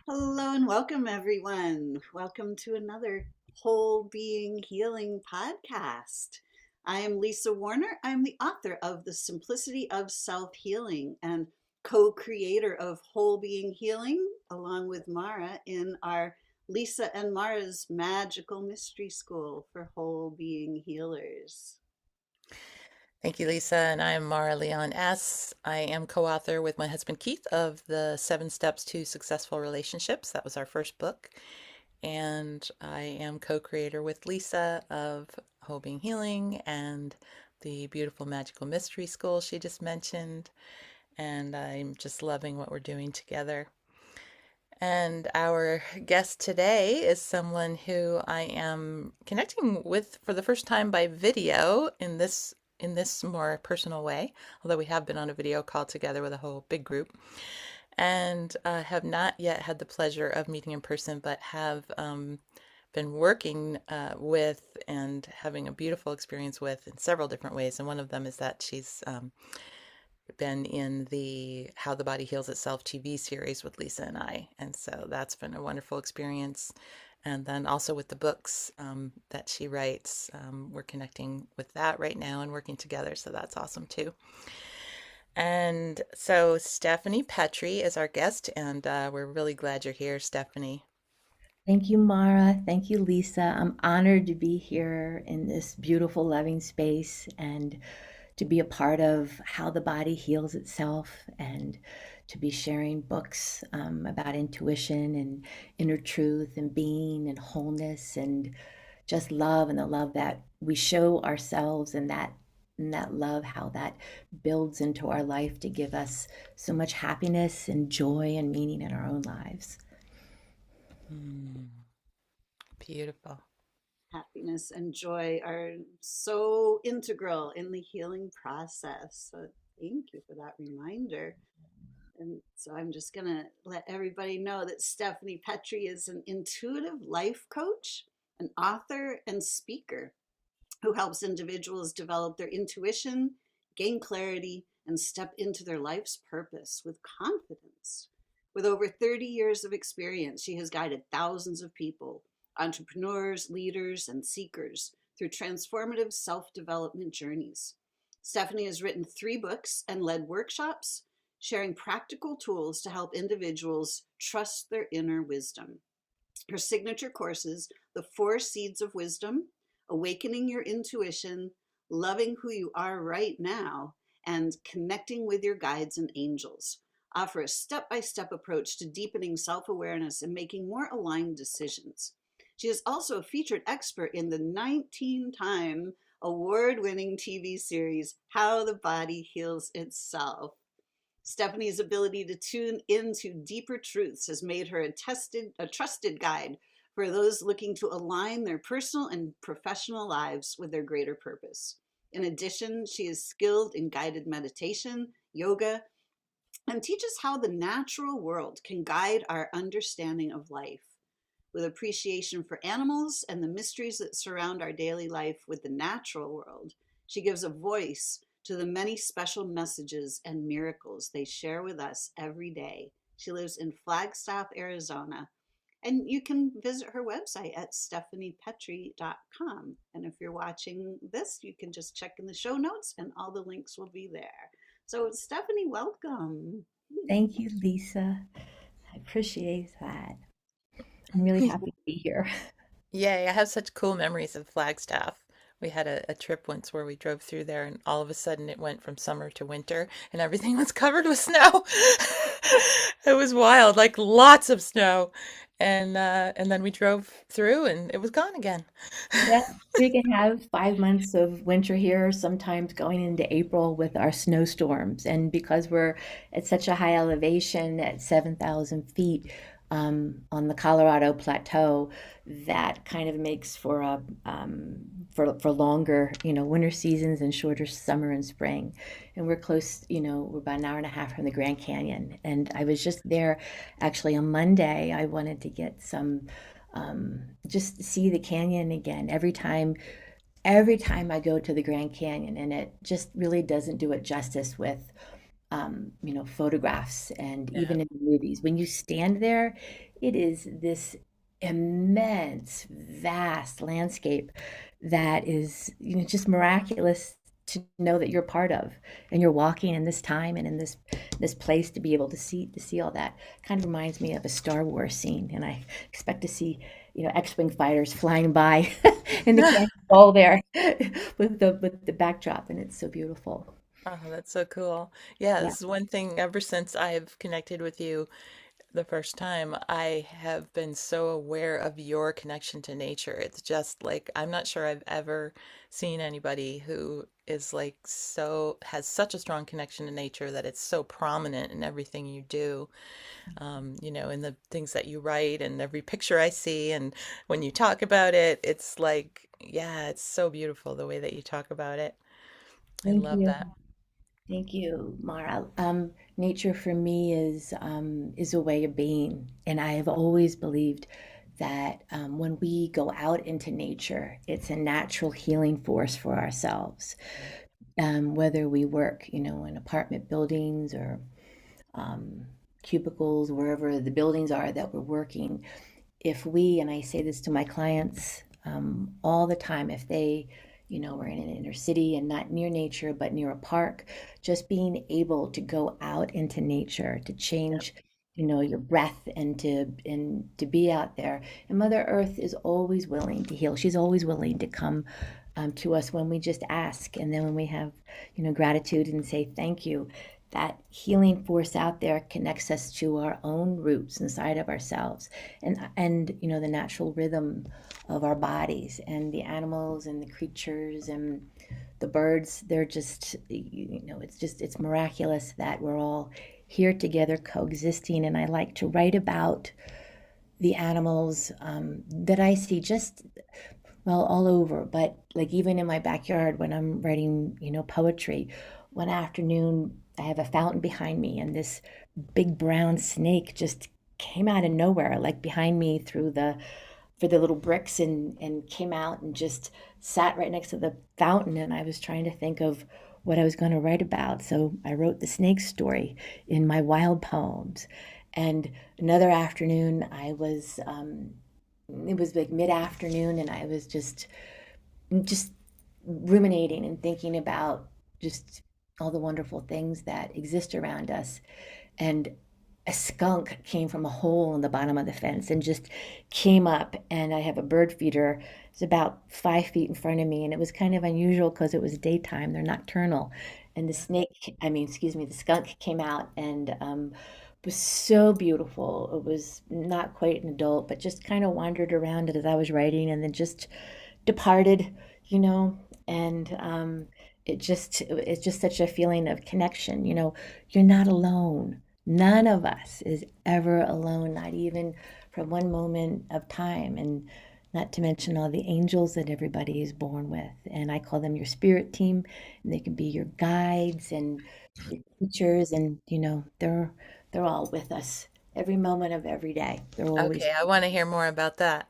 Hello and welcome, everyone. Welcome to another Whole Being Healing podcast. I am Lisa Warner. I'm the author of The Simplicity of Self Healing and co creator of Whole Being Healing, along with Mara, in our Lisa and Mara's Magical Mystery School for Whole Being Healers. Thank you, Lisa. And I am Maura Leon S. I am co-author with my husband Keith of the 7 Steps to Successful Relationships. That was our first book. And I am co-creator with Lisa of Whole Being Healing and the beautiful Magical Mystery School she just mentioned. And I'm just loving what we're doing together. And our guest today is someone who I am connecting with for the first time by video in this more personal way, although we have been on a video call together with a whole big group, and have not yet had the pleasure of meeting in person, but have been working with and having a beautiful experience with in several different ways. And one of them is that she's been in the How the Body Heals Itself TV series with Lisa and I. And so that's been a wonderful experience. And then also with the books that she writes, we're connecting with that right now and working together. So that's awesome too. And so Stephanie Petrie is our guest, and we're really glad you're here, Stephanie. Thank you, Mara. Thank you, Lisa. I'm honored to be here in this beautiful, loving space and to be a part of how the body heals itself and to be sharing books about intuition and inner truth and being and wholeness and just love and the love that we show ourselves and that love, how that builds into our life to give us so much happiness and joy and meaning in our own lives. Mm, beautiful. Happiness and joy are so integral in the healing process. So thank you for that reminder. And so I'm just going to let everybody know that Stephanie Petrie is an intuitive life coach, an author, and speaker who helps individuals develop their intuition, gain clarity, and step into their life's purpose with confidence. With over 30 years of experience, she has guided thousands of people, entrepreneurs, leaders, and seekers through transformative self development journeys. Stephanie has written 3 books and led workshops, sharing practical tools to help individuals trust their inner wisdom. Her signature courses, The 4 Seeds of Wisdom, Awakening Your Intuition, Loving Who You Are Right Now, and Connecting with Your Guides and Angels, offer a step by step approach to deepening self awareness and making more aligned decisions. She is also a featured expert in the 19-time award winning TV series, How the Body Heals Itself. Stephanie's ability to tune into deeper truths has made her a trusted guide for those looking to align their personal and professional lives with their greater purpose. In addition, she is skilled in guided meditation, yoga, and teaches how the natural world can guide our understanding of life. With appreciation for animals and the mysteries that surround our daily life with the natural world, she gives a voice to the many special messages and miracles they share with us every day. She lives in Flagstaff, Arizona, and you can visit her website at stephaniepetrie.com. And if you're watching this, you can just check in the show notes and all the links will be there. So, Stephanie, welcome. Thank you, Lisa. I appreciate that. I'm really happy to be here. Yay, I have such cool memories of Flagstaff. We had a trip once where we drove through there, and all of a sudden it went from summer to winter, and everything was covered with snow. It was wild, like lots of snow. And then we drove through, and it was gone again. Yeah, we can have 5 months of winter here, sometimes going into April with our snowstorms. And because we're at such a high elevation at 7,000 feet on the Colorado Plateau, that kind of makes for a for longer, winter seasons and shorter summer and spring. And we're close, we're about an hour and a half from the Grand Canyon. And I was just there actually on Monday. I wanted to get some just see the canyon again every time I go to the Grand Canyon, and it just really doesn't do it justice with photographs and Yeah. even in the movies. When you stand there, it is this immense, vast landscape that is, just miraculous to know that you're part of, and you're walking in this time and in this place to be able to see all that. Kind of reminds me of a Star Wars scene, and I expect to see, X-wing fighters flying by in the canyon all there with the backdrop, and it's so beautiful. Oh, that's so cool. Yeah, Yeah. this is one thing ever since I've connected with you the first time, I have been so aware of your connection to nature. It's just like, I'm not sure I've ever seen anybody who is like so, has such a strong connection to nature that it's so prominent in everything you do, in the things that you write and every picture I see. And when you talk about it, it's like, yeah, it's so beautiful the way that you talk about it. I Thank love you. that. Thank you, Mara. Nature for me is a way of being, and I have always believed that when we go out into nature, it's a natural healing force for ourselves. Whether we work, in apartment buildings or um, cubicles, wherever the buildings are that we're working, if we, and I say this to my clients all the time, if they, were in an inner city and not near nature, but near a park, just being able to go out into nature to Yep. change, your breath and to be out there. And Mother Earth is always willing to heal. She's always willing to come to us when we just ask, and then when we have, gratitude and say thank you. That healing force out there connects us to our own roots inside of ourselves, and the natural rhythm of our bodies, and the animals and the creatures and the birds. They're just, it's miraculous that we're all here together coexisting. And I like to write about the animals that I see just, well, all over, but like even in my backyard when I'm writing, poetry. One afternoon, I have a fountain behind me, and this big brown snake just came out of nowhere, like behind me through the little bricks, and came out and just sat right next to the fountain. And I was trying to think of what I was going to write about. So I wrote the snake story in my wild poems. And another afternoon, it was like mid-afternoon, and I was just ruminating and thinking about just all the wonderful things that exist around us. And a skunk came from a hole in the bottom of the fence and just came up. And I have a bird feeder. It's about 5 feet in front of me. And it was kind of unusual because it was daytime. They're nocturnal. And the skunk came out and was so beautiful. It was not quite an adult, but just kind of wandered around it as I was writing, and then just departed, you know, and it's just such a feeling of connection. You're not alone. None of us is ever alone, not even for one moment of time. And not to mention all the angels that everybody is born with. And I call them your spirit team, and they can be your guides and your teachers, and they're all with us every moment of every day. They're always. Okay, I want to hear more about that.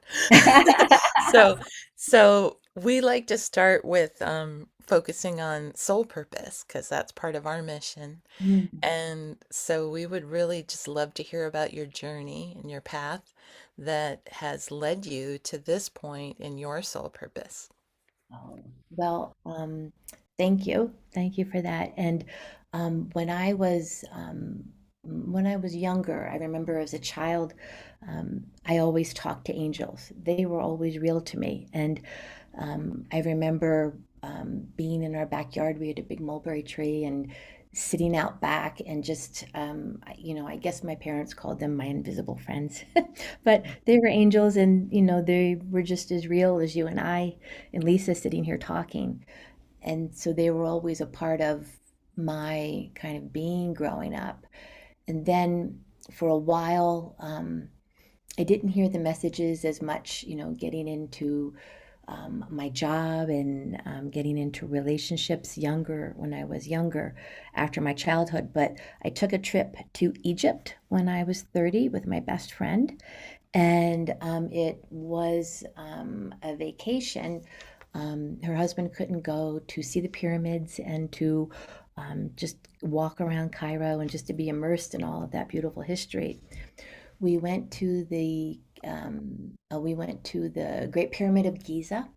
So, so we like to start with focusing on soul purpose because that's part of our mission. Mm. And so we would really just love to hear about your journey and your path that has led you to this point in your soul purpose. Oh, well, thank you. Thank you for that. And when I was younger, I remember as a child, I always talked to angels. They were always real to me. And I remember being in our backyard. We had a big mulberry tree, and sitting out back and just, I guess my parents called them my invisible friends, but they were angels, and, they were just as real as you and I and Lisa sitting here talking. And so they were always a part of my kind of being growing up. And then for a while, I didn't hear the messages as much, getting into my job and getting into relationships younger, when I was younger, after my childhood. But I took a trip to Egypt when I was 30 with my best friend, and it was a vacation. Her husband couldn't go to see the pyramids and to just walk around Cairo and just to be immersed in all of that beautiful history. we went to the Great Pyramid of Giza,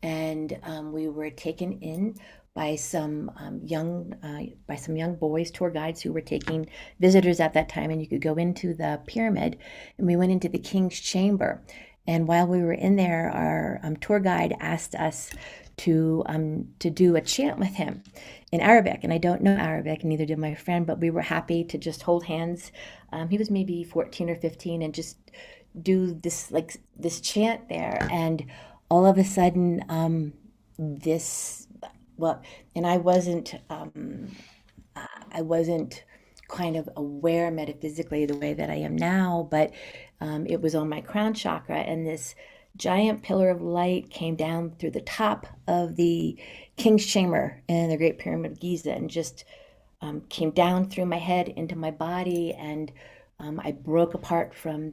and we were taken in by some young boys, tour guides who were taking visitors at that time, and you could go into the pyramid. And we went into the King's Chamber, and while we were in there, our tour guide asked us to do a chant with him in Arabic, and I don't know Arabic, neither did my friend, but we were happy to just hold hands. He was maybe 14 or 15, and just do this chant there, and all of a sudden, this well, and I wasn't kind of aware metaphysically the way that I am now, but it was on my crown chakra, and this giant pillar of light came down through the top of the King's Chamber in the Great Pyramid of Giza, and just came down through my head into my body, and I broke apart from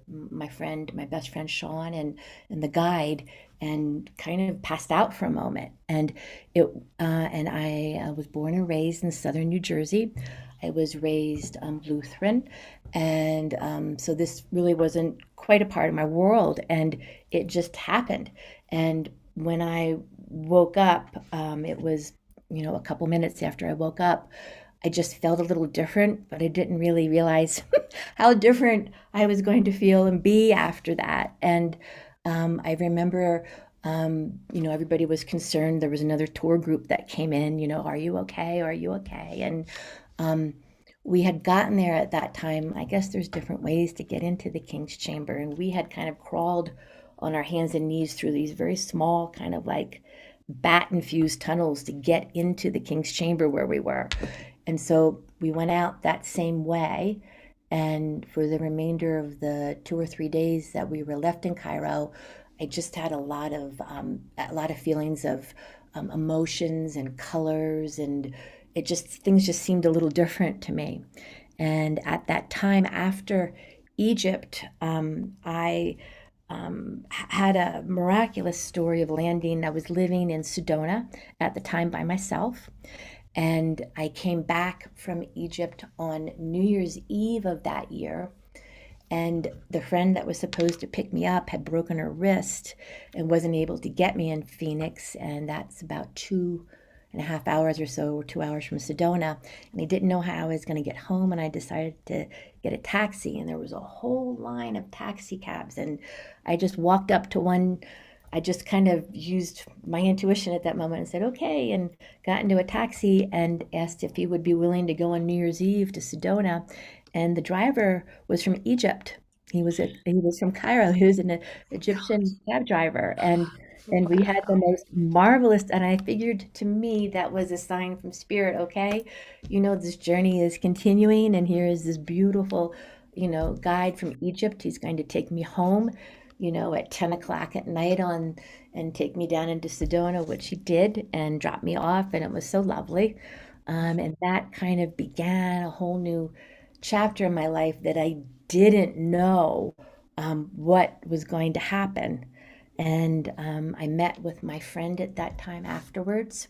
my best friend Sean, and the guide, and kind of passed out for a moment. And I was born and raised in southern New Jersey. I was raised Lutheran, and so this really wasn't quite a part of my world, and it just happened. And when I woke up, it was, a couple minutes after I woke up, I just felt a little different, but I didn't really realize how different I was going to feel and be after that. And I remember, everybody was concerned. There was another tour group that came in, are you okay? Are you okay? And um, we had gotten there at that time. I guess there's different ways to get into the King's Chamber, and we had kind of crawled on our hands and knees through these very small, kind of like bat infused tunnels to get into the King's Chamber where we were. And so we went out that same way. And for the remainder of the 2 or 3 days that we were left in Cairo, I just had a lot of feelings of emotions and colors, and things just seemed a little different to me. And at that time, after Egypt, I had a miraculous story of landing. I was living in Sedona at the time by myself, and I came back from Egypt on New Year's Eve of that year. And the friend that was supposed to pick me up had broken her wrist and wasn't able to get me in Phoenix. And that's about 2.5 hours or so, or 2 hours from Sedona. And I didn't know how I was going to get home. And I decided to get a taxi. And there was a whole line of taxi cabs. And I just walked up to one. I just kind of used my intuition at that moment and said, okay, and got into a taxi and asked if he would be willing to go on New Year's Eve to Sedona. And the driver was from Egypt. He was from Cairo. He was an Egyptian cab driver, and we had the most marvelous. And I figured, to me, that was a sign from spirit. Okay, this journey is continuing, and here is this beautiful, guide from Egypt. He's going to take me home, at 10 o'clock at night and take me down into Sedona, which he did, and drop me off, and it was so lovely. And that kind of began a whole new chapter in my life that I didn't know what was going to happen. And I met with my friend at that time afterwards.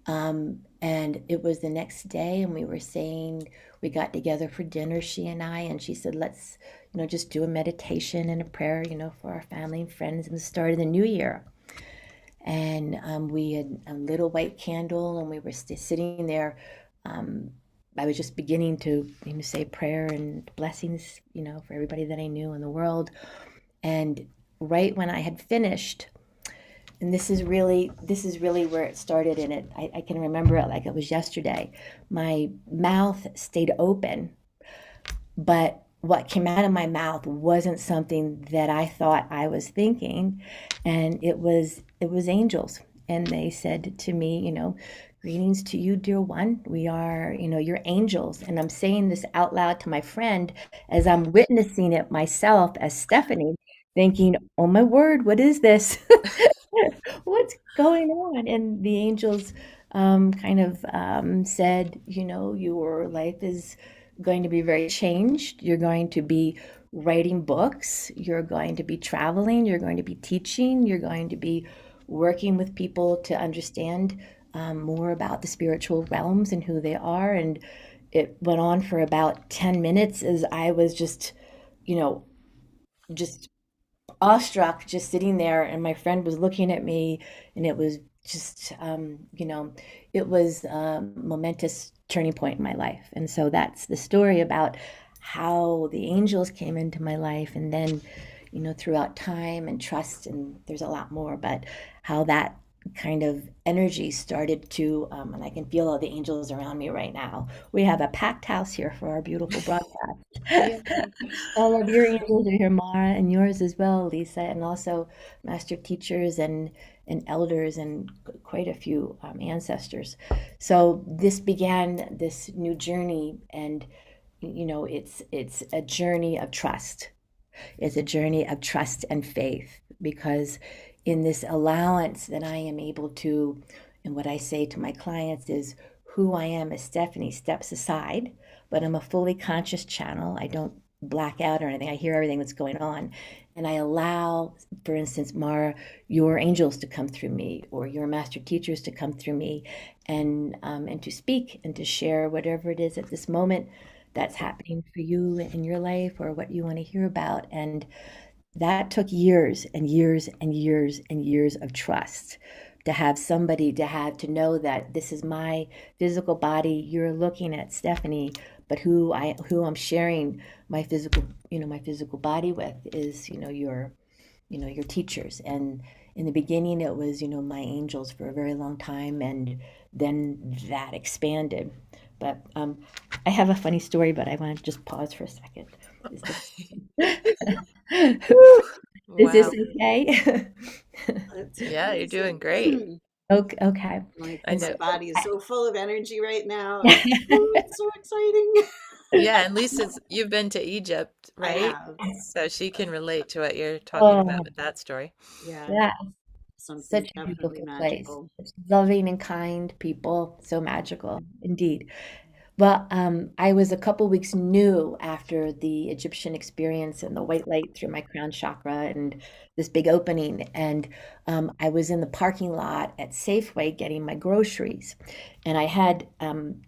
And it was the next day, and we got together for dinner, she and I, and she said, let's, just do a meditation and a prayer, for our family and friends in the start of the new year. And we had lit a white candle, and we were sitting there. I was just beginning to say prayer and blessings, for everybody that I knew in the world. And right when I had finished, and this is really where it started, and I can remember it like it was yesterday. My mouth stayed open, but what came out of my mouth wasn't something that I thought I was thinking, and it was angels. And they said to me, greetings to you, dear one. We are, your angels. And I'm saying this out loud to my friend as I'm witnessing it myself as Stephanie, thinking, oh my word, what is this? What's going on? And the angels kind of said, your life is going to be very changed. You're going to be writing books. You're going to be traveling. You're going to be teaching. You're going to be working with people to understand more about the spiritual realms and who they are. And it went on for about 10 minutes as I was just you know, just awestruck, just sitting there, and my friend was looking at me, and it was just, it was a momentous turning point in my life. And so that's the story about how the angels came into my life, and then, throughout time and trust, and there's a lot more, but how that kind of energy started to, and I can feel all the angels around me right now. We have a packed house here for our beautiful broadcast. Yeah. All of your angels are here, Mara, and yours as well, Lisa, and also master teachers and elders and quite a few ancestors. So this began this new journey, and it's a journey of trust. It's a journey of trust and faith, because in this allowance that I am able to, and what I say to my clients is, who I am as Stephanie steps aside, but I'm a fully conscious channel. I don't black out or anything. I hear everything that's going on. And I allow, for instance, Mara, your angels to come through me, or your master teachers to come through me, and to speak and to share whatever it is at this moment that's happening for you in your life, or what you want to hear about. And that took years and years and years and years of trust, to have somebody to know that this is my physical body. You're looking at Stephanie, but who I'm sharing my physical body with is, your teachers. And in the beginning, it was, my angels for a very long time, and then that expanded. But I have a funny story, but I want to just pause for a second. Is this, Woo. is this Wow. okay? That's Yeah, you're doing amazing. great. Okay, okay. I My know. body is I, so full of energy right now. Oh, it's so exciting. Yeah, and Lisa's, you've been to Egypt, I right? have. So she can relate to what you're talking about oh, with that story. Yeah, yeah, something such a definitely beautiful place. magical. Such loving and kind people, so magical indeed. Well, I was a couple weeks new after the Egyptian experience and the white light through my crown chakra and this big opening. And I was in the parking lot at Safeway getting my groceries. And I had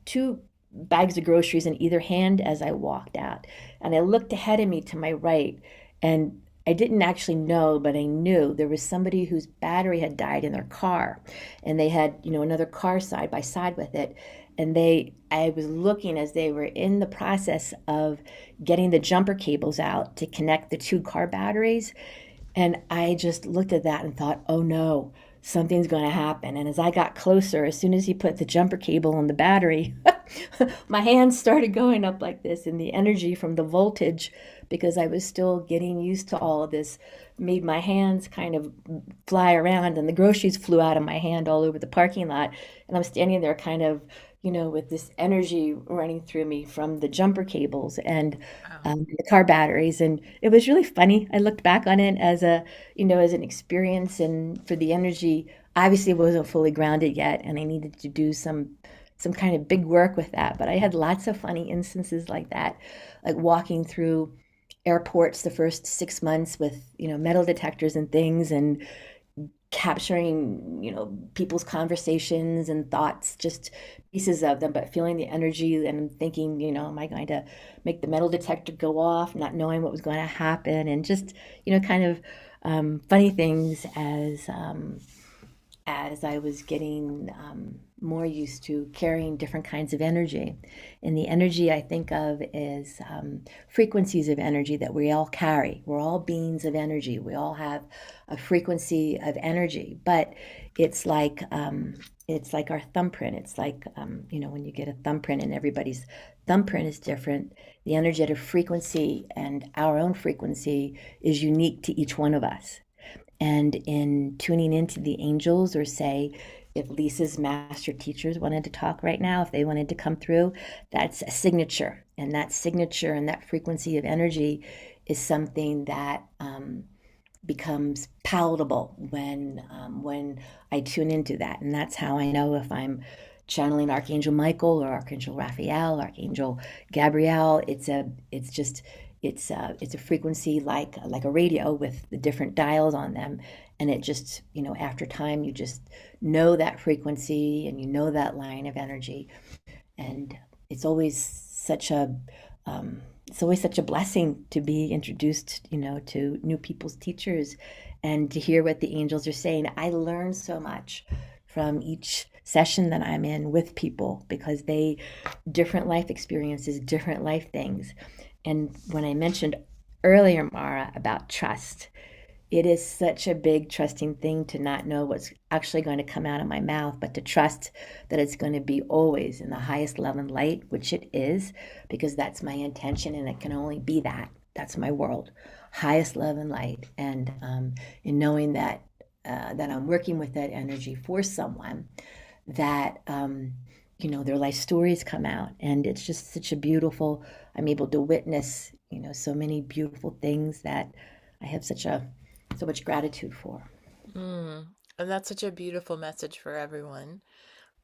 two bags of groceries in either hand as I walked out. And I looked ahead of me to my right, and I didn't actually know, but I knew there was somebody whose battery had died in their car. And they had, another car side by side with it, and I was looking as they were in the process of getting the jumper cables out to connect the two car batteries, and I just looked at that and thought, oh no, something's going to happen. And as I got closer, as soon as he put the jumper cable on the battery, my hands started going up like this, and the energy from the voltage, because I was still getting used to all of this, made my hands kind of fly around, and the groceries flew out of my hand all over the parking lot. And I'm standing there kind of, with this energy running through me from the jumper cables and Wow. the car batteries. And it was really funny. I looked back on it as as an experience, and for the energy, obviously it wasn't fully grounded yet, and I needed to do some kind of big work with that. But I had lots of funny instances like that, like walking through airports the first 6 months with, metal detectors and things, and capturing, people's conversations and thoughts, just pieces of them, but feeling the energy and thinking, am I going to make the metal detector go off, not knowing what was going to happen, and just, kind of funny things as I was getting more used to carrying different kinds of energy. And the energy I think of is frequencies of energy that we all carry. We're all beings of energy. We all have a frequency of energy, but it's like our thumbprint. It's like when you get a thumbprint, and everybody's thumbprint is different. The energetic frequency and our own frequency is unique to each one of us. And in tuning into the angels, or say, if Lisa's master teachers wanted to talk right now, if they wanted to come through, that's a signature. And that signature and that frequency of energy is something that becomes palatable when I tune into that. And that's how I know if I'm channeling Archangel Michael or Archangel Raphael, Archangel Gabriel. It's a frequency like a radio with the different dials on them, and it just, after time, you just know that frequency, and you know that line of energy. And it's always such a it's always such a blessing to be introduced, to new people's teachers and to hear what the angels are saying. I learn so much from each session that I'm in with people because they different life experiences, different life things. And when I mentioned earlier, Mara, about trust, it is such a big trusting thing to not know what's actually going to come out of my mouth, but to trust that it's going to be always in the highest love and light, which it is, because that's my intention and it can only be that. That's my world, highest love and light. And in knowing that I'm working with that energy for someone, that their life stories come out, and it's just such a beautiful. I'm able to witness, so many beautiful things that I have so much gratitude for. Mm. And that's such a beautiful message for everyone,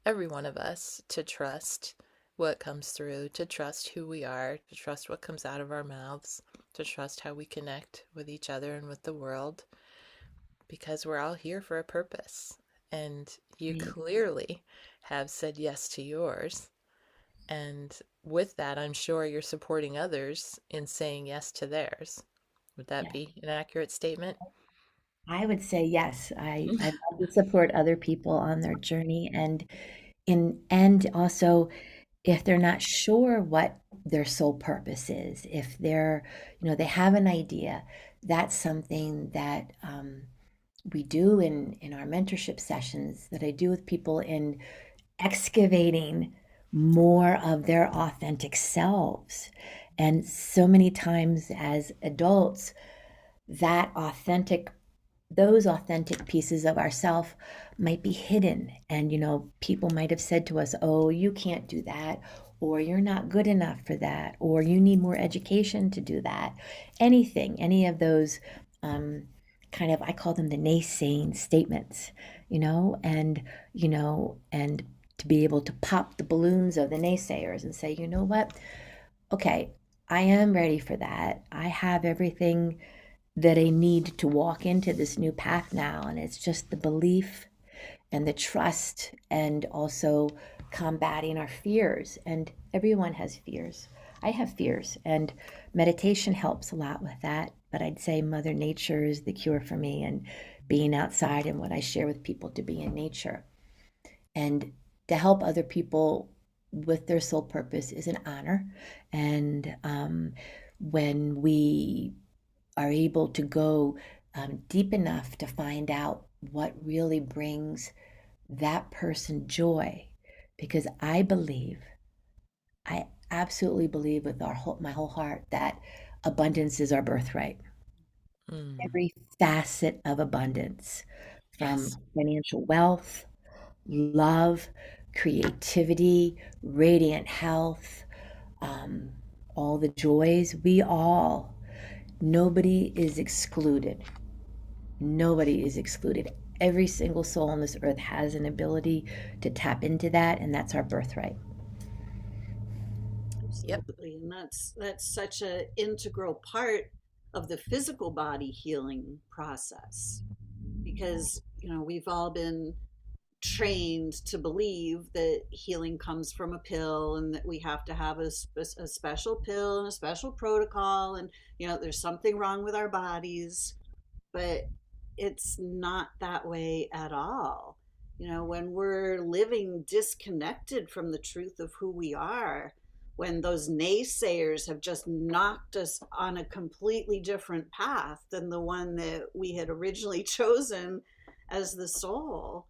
every one of us, to trust what comes through, to trust who we are, to trust what comes out of our mouths, to trust how we connect with each other and with the world, because we're all here for a purpose. And you Right. clearly have said yes to yours. And with that, I'm sure you're supporting others in saying yes to theirs. Would that Yeah, be an accurate statement? I would say yes. I love to support other people on their journey, and also if they're not sure what their soul purpose is, if they have an idea, that's something that we do in our mentorship sessions, that I do with people in excavating more of their authentic selves. And so many times as adults, that authentic those authentic pieces of ourself might be hidden, and people might have said to us, oh, you can't do that, or you're not good enough for that, or you need more education to do that. Any of those kind of, I call them the naysaying statements, and to be able to pop the balloons of the naysayers and say, you know what, okay, I am ready for that. I have everything that I need to walk into this new path now. And it's just the belief and the trust, and also combating our fears. And everyone has fears. I have fears, and meditation helps a lot with that. But I'd say Mother Nature is the cure for me, and being outside, and what I share with people, to be in nature and to help other people with their soul purpose is an honor. And when we are able to go deep enough to find out what really brings that person joy, because I absolutely believe with my whole heart that abundance is our birthright. Mm. Every facet of abundance, from Yes. financial wealth, love, creativity, radiant health, um, all the joys, nobody is excluded. Nobody is excluded. Every single soul on this earth has an ability to tap into that, and that's our birthright. Yep. Absolutely. And that's such an integral part of the physical body healing process, because we've all been trained to believe that healing comes from a pill, and that we have to have a special pill and a special protocol, and there's something wrong with our bodies. But it's not that way at all. When we're living disconnected from the truth of who we are, when those naysayers have just knocked us on a completely different path than the one that we had originally chosen as the soul,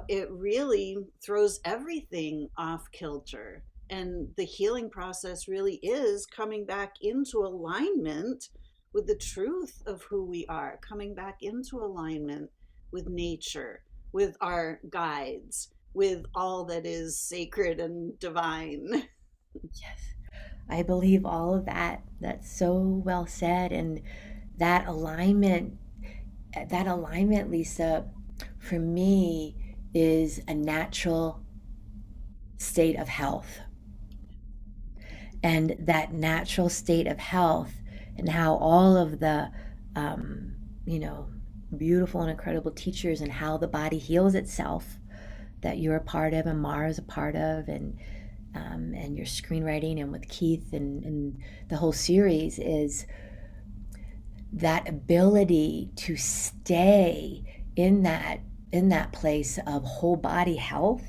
it really throws everything off kilter. And the healing process really is coming back into alignment with the truth of who we are, coming back into alignment with nature, with our guides, with all that is sacred and divine. Yes, I believe all of that. That's so well said. And that alignment, Lisa, for me, is a natural state of health. And that natural state of health, and how all of the, um, you know, beautiful and incredible teachers, and how the body heals itself, that you're a part of and Mara's a part of, and and your screenwriting and with Keith and the whole series is that ability to stay in that place of whole body health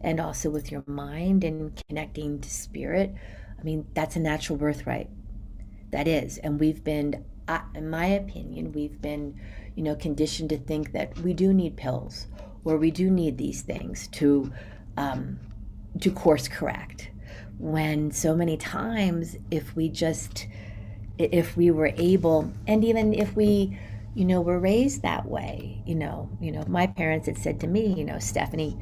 and also with your mind and connecting to spirit. I mean, that's a natural birthright. That is. And we've been, in my opinion, we've been, conditioned to think that we do need pills or we do need these things um, to course correct. When so many times, if we were able, and even if we, were raised that way, my parents had said to me, Stephanie,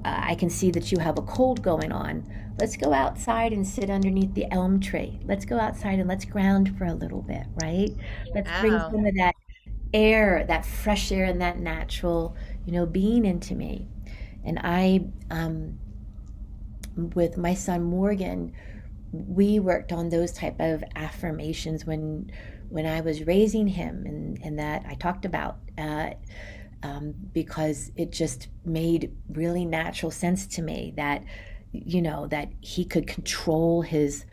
I can see that you have a cold going on. Let's go outside and sit underneath the elm tree. Let's go outside and let's ground for a little bit, right? Let's bring Wow. some of that air, that fresh air, and that natural, being into me. And with my son Morgan, we worked on those type of affirmations when I was raising him, and that I talked about because it just made really natural sense to me that that he could control his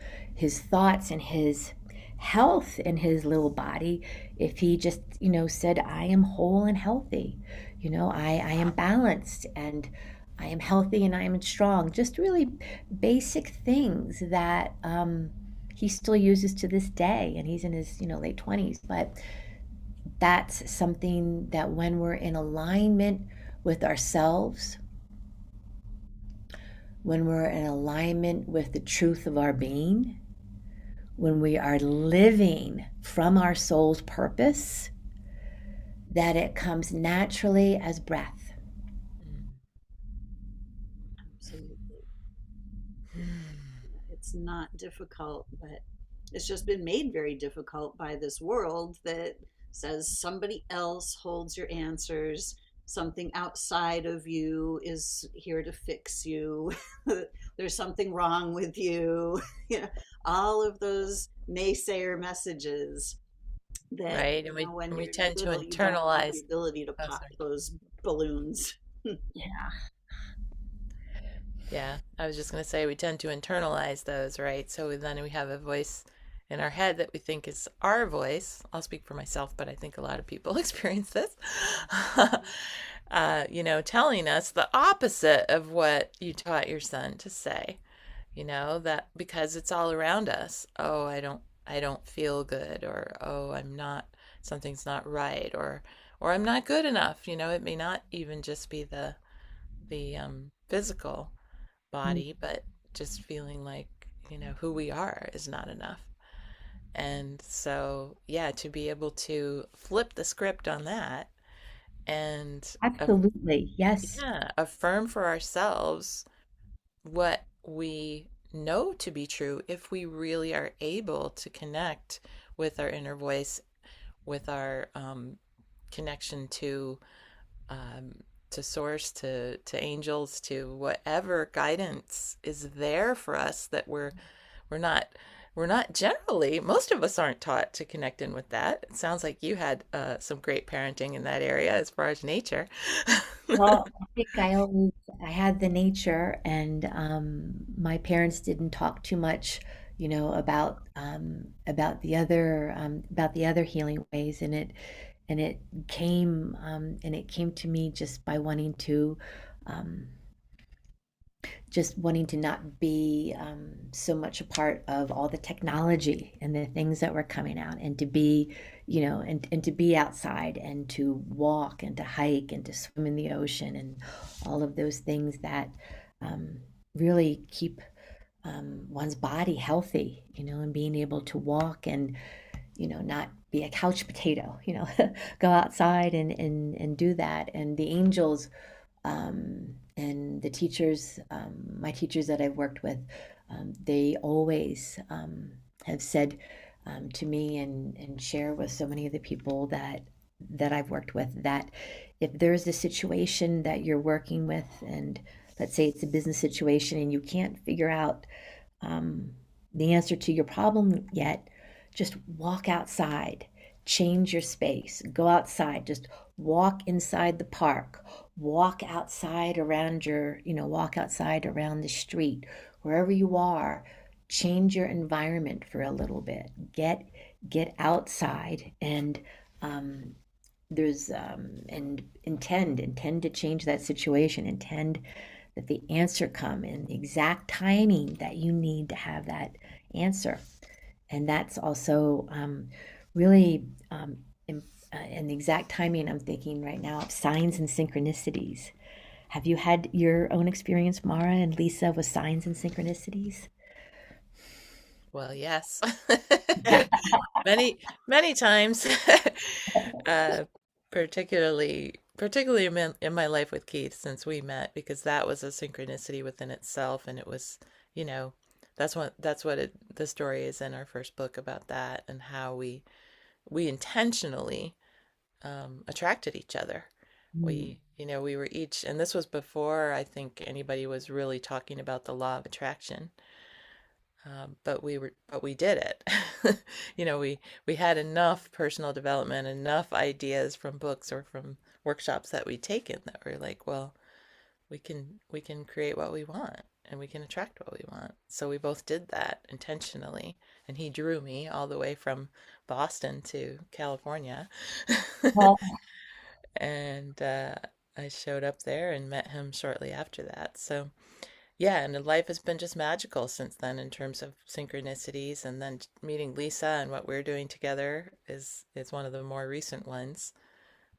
thoughts and his health in his little body if he just said, I am whole and healthy, I am balanced and I am healthy and I am strong. Just really basic things that he still uses to this day, and he's in his late 20s. But that's something that when we're in alignment with ourselves, when we're in alignment with the truth of our being, when we are living from our soul's purpose, that it comes naturally as breath. Absolutely. It's not difficult, but it's just been made very difficult by this world that says somebody else holds your answers. Something outside of you is here to fix you. There's something wrong with you. You know, all of those naysayer messages that, Right. And we when and we you're tend to little, you don't have the internalize. ability to Oh, pop sorry. those balloons. Yeah. Yeah, I was just going to say we tend to internalize those, right? So then we have a voice in our head that we think is our voice. I'll speak for myself, but I think a lot of people experience this. Telling us the opposite of what you taught your son to say. That because it's all around us. Oh, I don't feel good, or oh, something's not right, or I'm not good enough. It may not even just be the physical body, but just feeling like, who we are is not enough. And so, yeah, to be able to flip the script on that and Absolutely. Yes. yeah, affirm for ourselves what we know to be true if we really are able to connect with our inner voice, with our connection um, to source, to angels, to whatever guidance is there for us that we're not we're not generally, most of us aren't taught to connect in with that. It sounds like you had some great parenting in that area as far as nature. Well, I think I had the nature, and my parents didn't talk too much, about the other healing ways, and it came to me um, just wanting to not be so much a part of all the technology and the things that were coming out, and to be, and to be outside and to walk and to hike and to swim in the ocean and all of those things that um, really keep one's body healthy, and being able to walk and, not be a couch potato, go outside and do that. And the angels and the teachers, my teachers that I've worked with, they always have said to me and share with so many of the people that I've worked with that if there's a situation that you're working with, and let's say it's a business situation and you can't figure out um, the answer to your problem yet, just walk outside change your space, go outside, just walk inside the park, walk outside around walk outside around the street, wherever you are, change your environment for a little bit. Get outside and um, there's and intend to change that situation, intend that the answer come in the exact timing that you need to have that answer. And that's also really in the exact timing. I'm thinking right now of signs and synchronicities. Have you had your own experience, Mara and Lisa, with signs and synchronicities? Well, yes. Many, many times. uh, particularly in my life with Keith since we met, because that was a synchronicity within itself, and it was, you know, the story is in our first book about that and how we intentionally attracted each other. Mm, We were each, and this was before I think anybody was really talking about the law of attraction. But we did it. We had enough personal development, enough ideas from books or from workshops that we'd taken that were like, well, we can create what we want and we can attract what we want. So we both did that intentionally, and he drew me all the way from Boston to California. well, And I showed up there and met him shortly after that. So yeah, and life has been just magical since then in terms of synchronicities, and then meeting Lisa and what we're doing together is one of the more recent ones.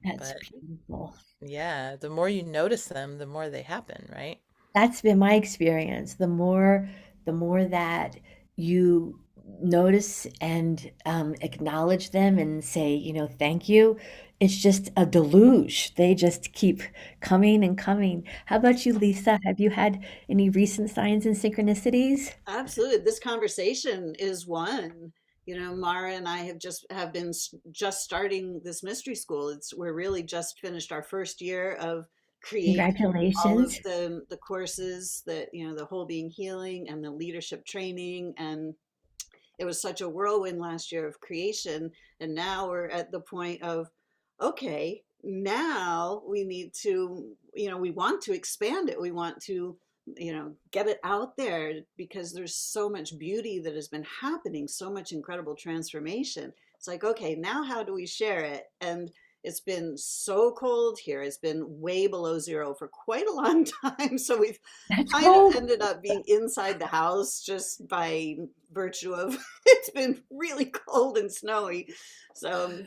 that's But beautiful. yeah, the more you notice them, the more they happen, right? That's been my experience. The more that you notice and acknowledge them and say, thank you, it's just a deluge. They just keep coming and coming. How about you, Lisa? Have you had any recent signs and synchronicities? Absolutely. This conversation is one. Mara and I have been just starting this mystery school. We're really just finished our first year of creating all of Congratulations. the courses, that the whole being healing and the leadership training, and it was such a whirlwind last year of creation. And now we're at the point of, okay, now we need to, we want to expand it. We want to, get it out there, because there's so much beauty that has been happening, so much incredible transformation. It's like, okay, now how do we share it? And it's been so cold here. It's been way below zero for quite a long time. So we've That's kind of cold. ended up being inside the house just by virtue of it's been really cold and snowy. So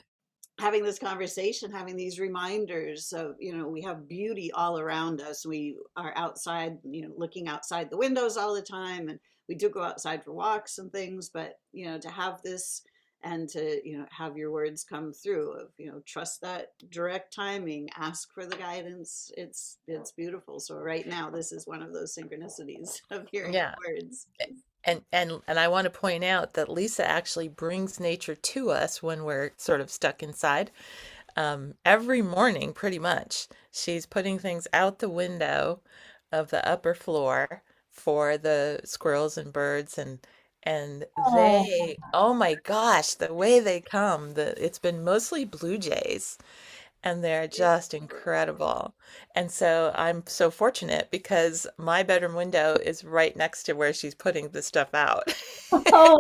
having this conversation, having these reminders of, we have beauty all around us. We are outside, looking outside the windows all the time. And we do go outside for walks and things, but, to have this and to, have your words come through of, trust that direct timing, ask for the guidance. It's beautiful. So right now, this is one of those synchronicities of hearing Yeah. your words. And I want to point out that Lisa actually brings nature to us when we're sort of stuck inside. Every morning, pretty much, she's putting things out the window of the upper floor for the squirrels and birds, and Oh, oh my gosh, the way they come, it's been mostly blue jays, and they're just incredible. And so I'm so fortunate because my bedroom window is right next to where she's putting the stuff out. oh,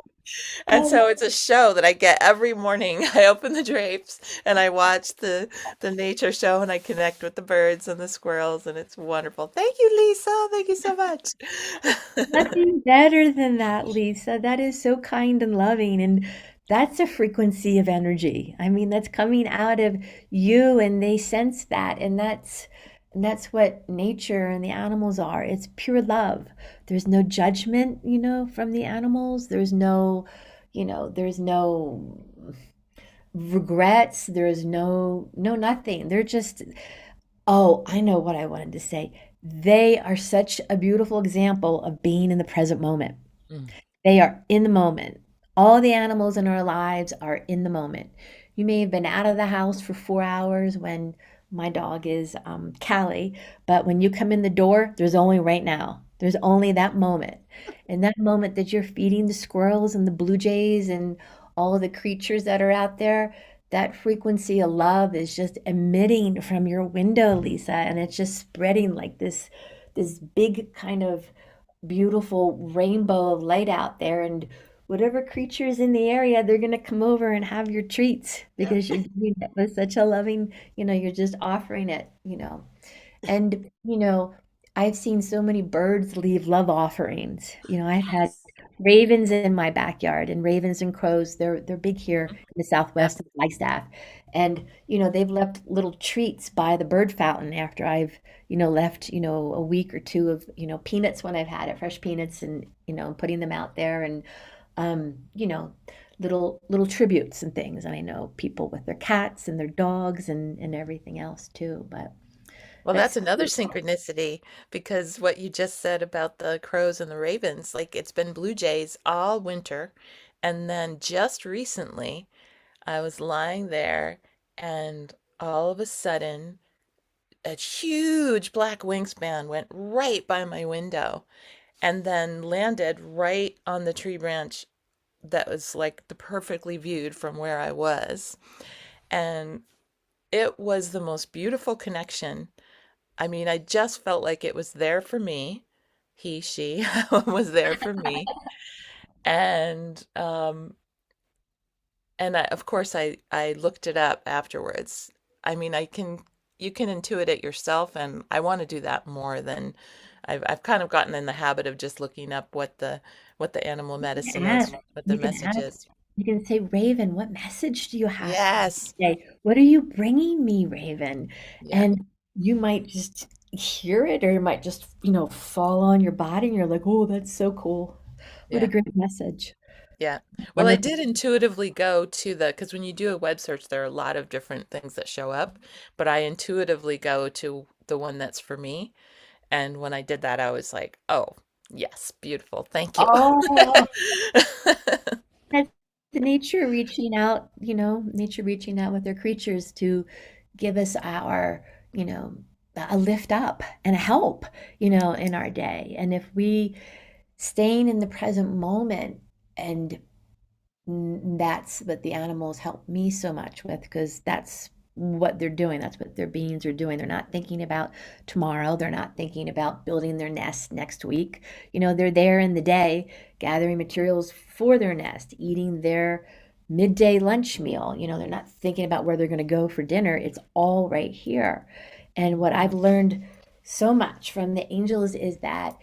And oh, so it's a show that I get every morning. I open the drapes and I watch the nature show, and I connect with the birds and the squirrels, and it's wonderful. Thank you, Lisa. Thank you so much. nothing better than that, Lisa. That is so kind and loving. And that's a frequency of energy. I mean, that's coming out of you, and they sense that. And that's what nature and the animals are. It's pure love. There's no judgment, from the animals. There's no regrets. There's no nothing. They're just, oh, I know what I wanted to say. They are such a beautiful example of being in the present moment. Mm. They are in the moment. All the animals in our lives are in the moment. You may have been out of the house for 4 hours when my dog is Callie, but when you come in the door, there's only right now. There's only that moment. And that moment that you're feeding the squirrels and the blue jays and all of the creatures that are out there, that frequency of love is just emitting from your window, Lisa, and it's just spreading like this big kind of beautiful rainbow of light out there. And whatever creatures in the area, they're going to come over and have your treats Yep. because you're doing it with such a loving, you're just offering it. And, I've seen so many birds leave love offerings. I've had Yes. ravens in my backyard, and ravens and crows, they're big here in the Yep. Southwest of Flagstaff. And, they've left little treats by the bird fountain after I've, left, a week or two of, peanuts when I've had it, fresh peanuts, and, putting them out there, and um, you know, little tributes and things. And I know people with their cats and their dogs and everything else too. But Well, that's that's another synchronicity because what you just said about the crows and the ravens, like it's been blue jays all winter. And then just recently, I was lying there and all of a sudden, a huge black wingspan went right by my window and then landed right on the tree branch that was like the perfectly viewed from where I was. And it was the most beautiful connection. I mean, I just felt like it was there for me. He, she was there for me. And of course I looked it up afterwards. I mean, you can intuit it yourself, and I want to do that more than I've kind of gotten in the habit of just looking up what the animal medicine ask. is, what the You can message ask. is. You can say, Raven, what message do you have for me Yes. today? What are you bringing me, Raven? Yeah. And you might just hear it, or it might just, fall on your body, and you're like, oh, that's so cool. What a Yeah. great message. Yeah. Well, I Wonderful. did intuitively go to because when you do a web search, there are a lot of different things that show up, but I intuitively go to the one that's for me. And when I did that, I was like, oh, yes, beautiful. Thank you. Oh, that's nature reaching out with their creatures to give us you know, a lift up and a help, in our day. And if we staying in the present moment, and that's what the animals help me so much with, because that's what they're doing. That's what their beings are doing. They're not thinking about tomorrow. They're not thinking about building their nest next week. They're there in the day gathering materials for their nest, eating their midday lunch meal. They're not thinking about where they're going to go for dinner. It's all right here. And what I've learned so much from the angels is that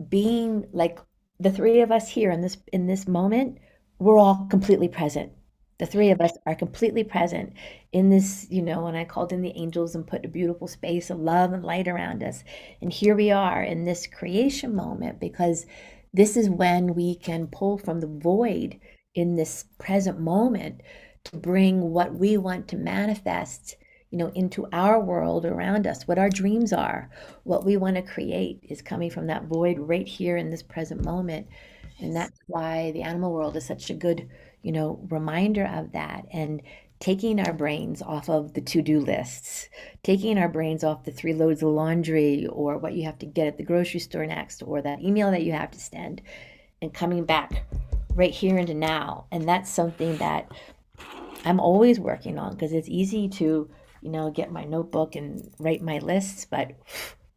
being like the three of us here in this moment, we're all completely present. The three of us are completely present in this, when I called in the angels and put a beautiful space of love and light around us. And here we are in this creation moment, because this is when we can pull from the void in this present moment to bring what we want to manifest, into our world around us, what our dreams are, what we want to create is coming from that void right here in this present moment. And Yes. that's why the animal world is such a good, reminder of that. And taking our brains off of the to-do lists, taking our brains off the 3 loads of laundry, or what you have to get at the grocery store next, or that email that you have to send, and coming back right here into now. And that's something that I'm always working on, because it's easy to, get my notebook and write my lists, but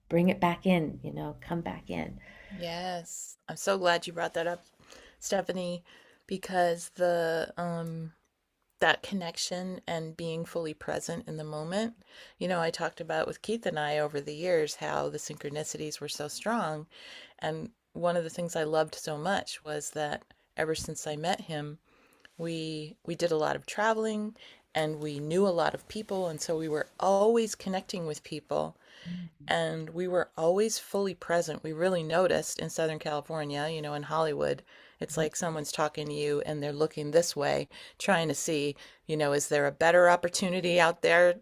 bring it back in, come back in. Yes. I'm so glad you brought that up, Stephanie, because the that connection and being fully present in the moment. I talked about with Keith and I over the years how the synchronicities were so strong. And one of the things I loved so much was that ever since I met him, we did a lot of traveling and we knew a lot of people, and so we were always connecting with people and we were always fully present. We really noticed in Southern California, in Hollywood, it's like someone's talking to you and they're looking this way, trying to see, is there a better opportunity out there?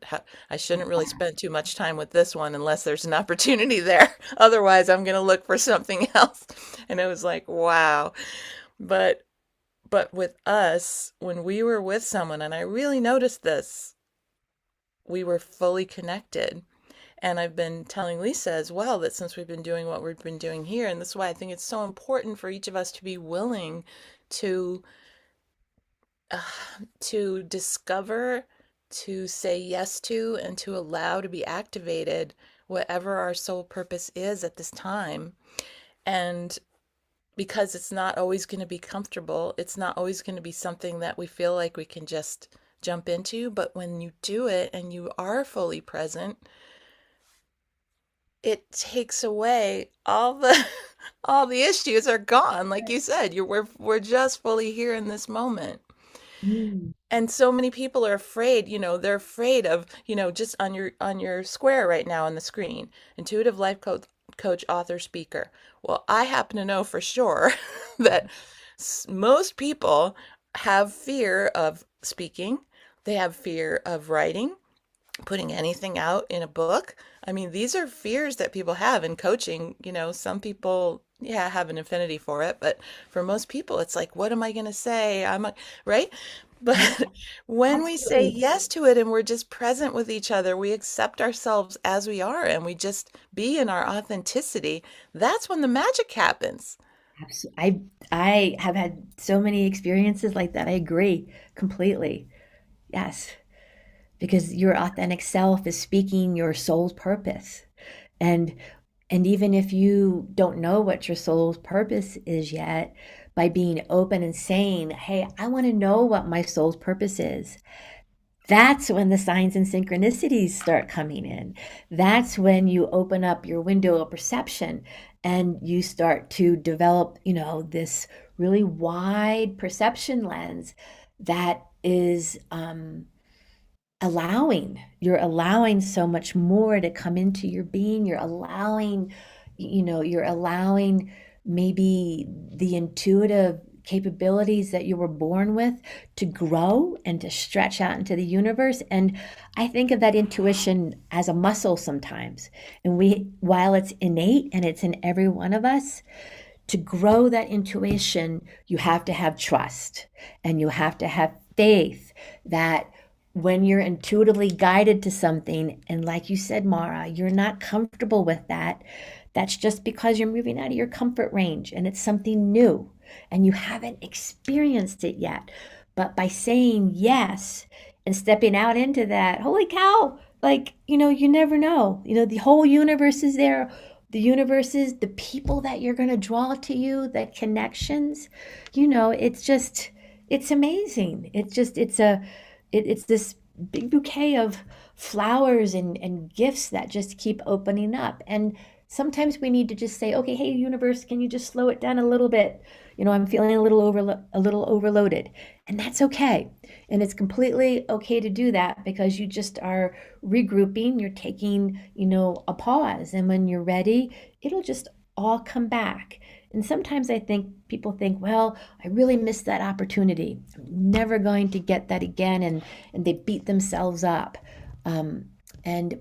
I shouldn't really spend too much time with this one unless there's an opportunity there. Otherwise, I'm going to look for something else. And it was like, wow. But with us, when we were with someone, and I really noticed this, we were fully connected. And I've been telling Lisa as well that since we've been doing what we've been doing here, and this is why I think it's so important for each of us to be willing to to discover, to say yes to, and to allow to be activated whatever our soul purpose is at this time. And because it's not always going to be comfortable, it's not always going to be something that we feel like we can just jump into. But when you do it and you are fully present, it takes away all the all the issues are gone. Like you said, we're just fully here in this moment. Mm. And so many people are afraid, they're afraid of, just on your square right now on the screen, intuitive life coach, author, speaker. Well, I happen to know for sure that most people have fear of speaking. They have fear of writing, putting anything out in a book. I mean, these are fears that people have in coaching. Some people, yeah, have an affinity for it, but for most people, it's like, what am I going to say? Right? Yeah, But when we say absolutely. yes to it and we're just present with each other, we accept ourselves as we are and we just be in our authenticity, that's when the magic happens. I have had so many experiences like that. I agree completely. Yes, because your authentic self is speaking your soul's purpose. And and even if you don't know what your soul's purpose is yet, by being open and saying, "Hey, I want to know what my soul's purpose is." That's when the signs and synchronicities start coming in. That's when you open up your window of perception and you start to develop, this really wide perception lens that is you're allowing so much more to come into your being. You're allowing maybe the intuitive capabilities that you were born with to grow and to stretch out into the universe. And I think of that intuition as a muscle sometimes. And while it's innate and it's in every one of us, to grow that intuition, you have to have trust and you have to have faith that when you're intuitively guided to something, and like you said, Mara, you're not comfortable with that, that's just because you're moving out of your comfort range and it's something new and you haven't experienced it yet. But by saying yes and stepping out into that, holy cow, like, you never know. The whole universe is there. The universe is the people that you're going to draw to you, the connections. It's amazing. It's this big bouquet of flowers and gifts that just keep opening up. And sometimes we need to just say, okay, hey, universe, can you just slow it down a little bit? I'm feeling a little overloaded, and that's okay. And it's completely okay to do that because you just are regrouping. You're taking, a pause, and when you're ready, it'll just all come back. And sometimes I think people think, well, I really missed that opportunity. I'm never going to get that again. And they beat themselves up. And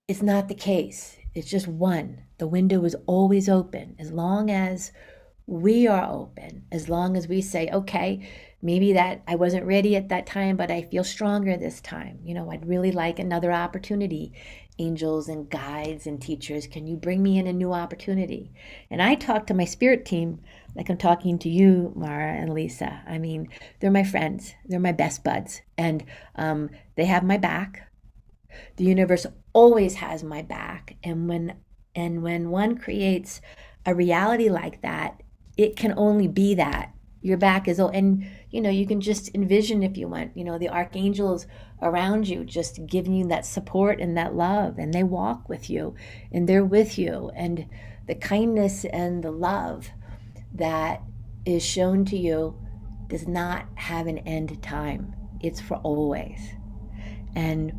it's not the case. It's just one. The window is always open as long as we are open, as long as we say, okay, maybe that I wasn't ready at that time, but I feel stronger this time. I'd really like another opportunity. Angels and guides and teachers, can you bring me in a new opportunity? And I talk to my spirit team like I'm talking to you, Mara and Lisa. I mean, they're my friends, they're my best buds, and they have my back. The universe always has my back, and when one creates a reality like that, it can only be that. Your back is, and you can just envision, if you want, the archangels around you just giving you that support and that love, and they walk with you and they're with you, and the kindness and the love that is shown to you does not have an end time. It's for always. And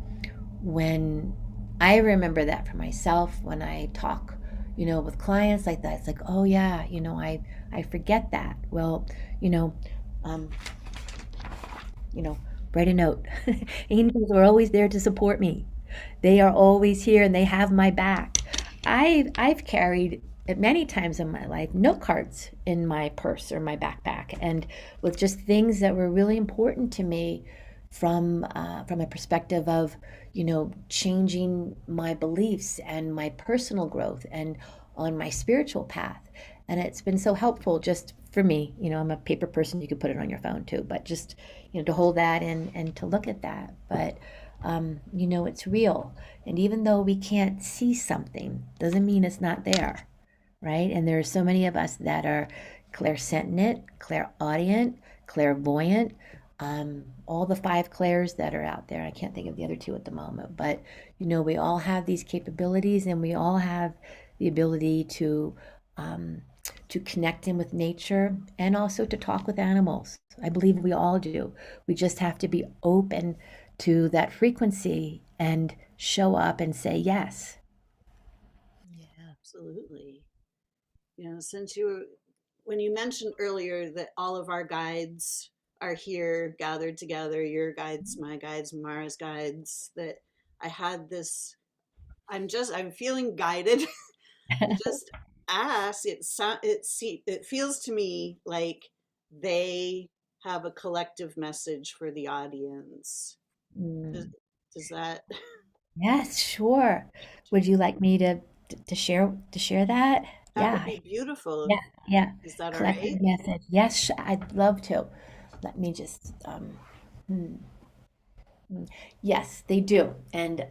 when I remember that for myself, when I talk, with clients like that, it's like, oh yeah, I forget that. Well, you know, um, you know, write a note. Angels are always there to support me. They are always here and they have my back. I've carried many times in my life note cards in my purse or my backpack, and with just things that were really important to me from a perspective of changing my beliefs and my personal growth and on my spiritual path. And it's been so helpful just for me. I'm a paper person. You could put it on your phone too, but just, to hold that and to look at that. But, it's real. And even though we can't see something, doesn't mean it's not there, right? And there are so many of us that are clairsentient, clairaudient, clairvoyant, all the five clairs that are out there. I can't think of the other two at the moment, but we all have these capabilities, and we all have the ability um, to connect in with nature and also to talk with animals. I believe we all do. We just have to be open to that frequency and show up and say yes. Yeah, absolutely. Since when you mentioned earlier that all of our guides are here gathered together, your guides, my guides, Mara's guides, that I had this, I'm feeling guided to just ask. It feels to me like they have a collective message for the audience. Does, Mm. does that Yes, sure. Would you like me to share that? that would Yeah, be beautiful? yeah, yeah. Is that all Collective right? message. Yes, I'd love to. Let me just hmm. Yes, they do. And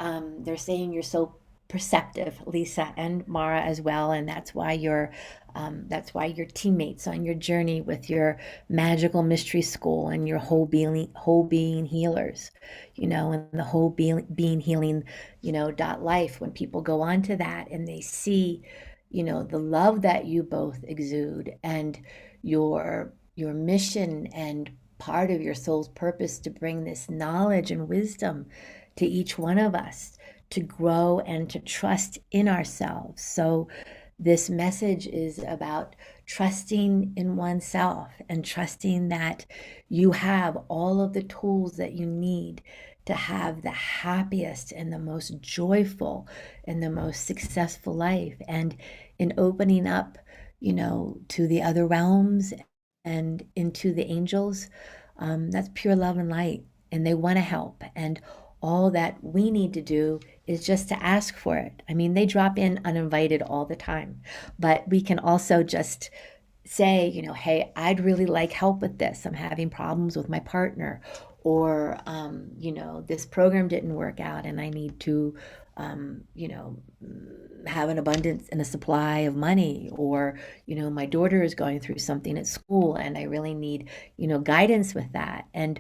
they're saying you're so perceptive, Lisa and Mara as well, and that's why you're teammates on your journey with your magical mystery school and your whole being healers, and the whole being healing, dot life. When people go on to that and they see, the love that you both exude and your mission and part of your soul's purpose to bring this knowledge and wisdom to each one of us to grow and to trust in ourselves. So, this message is about trusting in oneself and trusting that you have all of the tools that you need to have the happiest and the most joyful and the most successful life. And in opening up, to the other realms and into the angels, that's pure love and light. And they want to help. And all that we need to do is just to ask for it. I mean, they drop in uninvited all the time, but we can also just say, hey, I'd really like help with this. I'm having problems with my partner, or, this program didn't work out and I need to, have an abundance and a supply of money, or, my daughter is going through something at school and I really need, guidance with that. And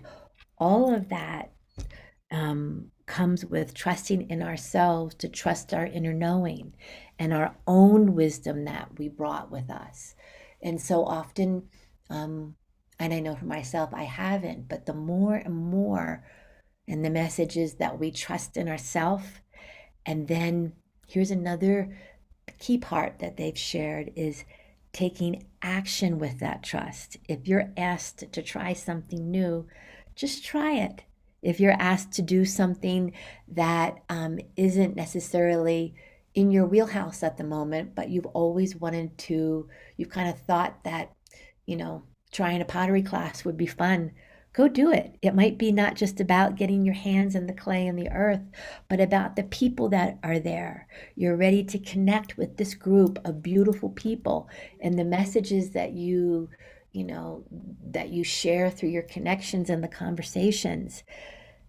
all of that comes with trusting in ourselves, to trust our inner knowing and our own wisdom that we brought with us. And so often, um, and I know for myself, I haven't, but the more and more, and the message is that we trust in ourselves. And then here's another key part that they've shared is taking action with that trust. If you're asked to try something new, just try it. If you're asked to do something that isn't necessarily in your wheelhouse at the moment, but you've kind of thought that, trying a pottery class would be fun, go do it. It might be not just about getting your hands in the clay and the earth, but about the people that are there. You're ready to connect with this group of beautiful people, and the messages that you share through your connections and the conversations,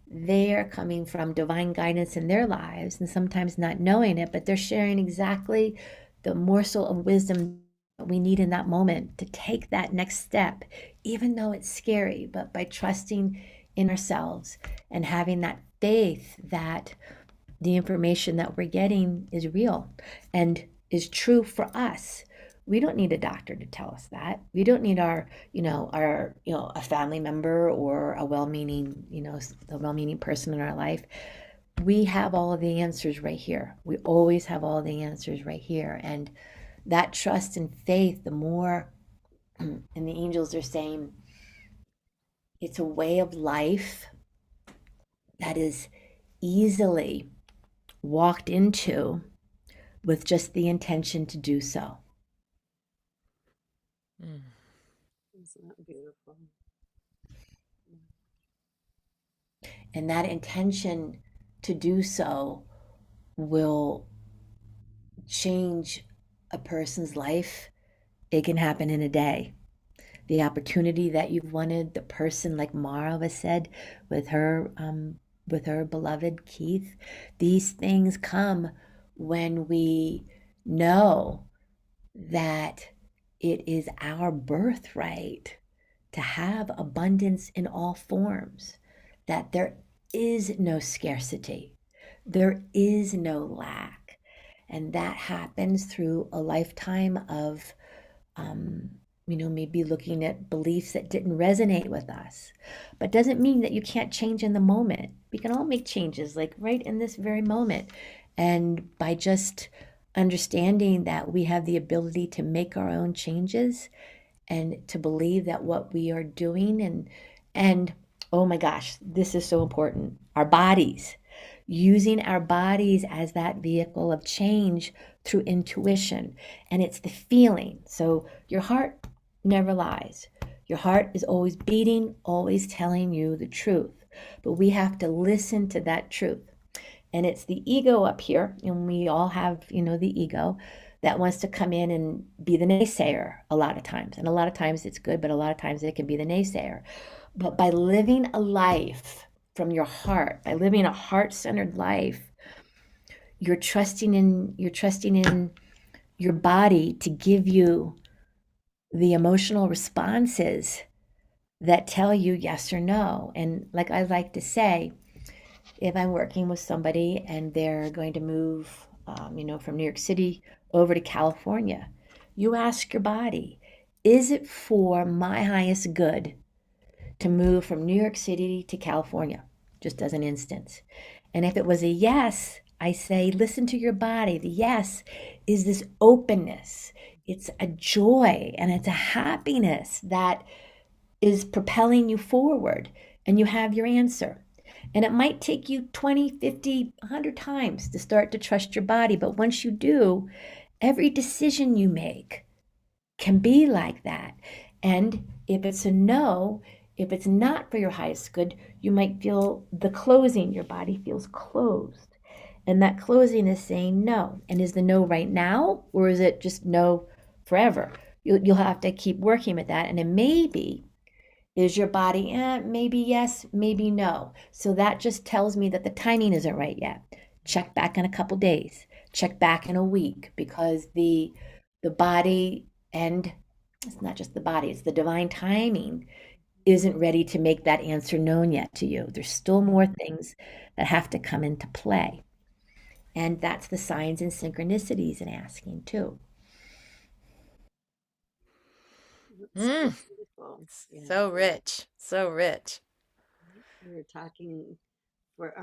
they are coming from divine guidance in their lives, and sometimes not knowing it, but they're sharing exactly the morsel of wisdom that we need in that moment to take that next step, even though it's scary, but by trusting in ourselves and having that faith that the information that we're getting is real and is true for us. We don't need a doctor to tell us that. We don't need a family member or a well-meaning person in our life. We have all of the answers right here. We always have all the answers right here. And that trust and faith, the more, and the angels are saying, it's a way of life that is easily walked into with just the intention to do so. Mm. Isn't that beautiful? And that intention to do so will change a person's life. It can happen in a day. the opportunity that you've wanted, the person like Mara was said with her beloved Keith. These things come when we know that it is our birthright to have abundance in all forms, that there is no scarcity, there is no lack. And that happens through a lifetime of, um, maybe looking at beliefs that didn't resonate with us. But doesn't mean that you can't change in the moment. We can all make changes, like right in this very moment. And by just understanding that we have the ability to make our own changes and to believe that what we are doing and oh my gosh, this is so important. Our bodies, using our bodies as that vehicle of change through intuition, and it's the feeling. So your heart never lies. Your heart is always beating, always telling you the truth. But we have to listen to that truth. And it's the ego up here, and we all have, the ego that wants to come in and be the naysayer a lot of times. And a lot of times it's good, but a lot of times it can be the naysayer. But by living a life from your heart, by living a heart-centered life, you're trusting in your body to give you the emotional responses that tell you yes or no. And like I like to say, if I'm working with somebody and they're going to move, from New York City over to California, you ask your body, is it for my highest good to move from New York City to California, just as an instance? And if it was a yes, I say, listen to your body. The yes is this openness. It's a joy and it's a happiness that is propelling you forward, and you have your answer. And it might take you 20, 50, 100 times to start to trust your body. But once you do, every decision you make can be like that. And if it's a no, if it's not for your highest good, you might feel the closing. Your body feels closed. And that closing is saying no. And is the no right now, or is it just no forever? You'll have to keep working with that. And it may be, is your body, maybe yes, maybe no. So that just tells me that the timing isn't right yet. Check back in a couple days. Check back in a week, because the body, and it's not just the body, it's the divine timing, isn't ready to make that answer known yet to you. There's still more things that have to come into play. And that's the signs and synchronicities in asking too. That's Mm, beautiful. Yeah. so rich, so rich. We were talking for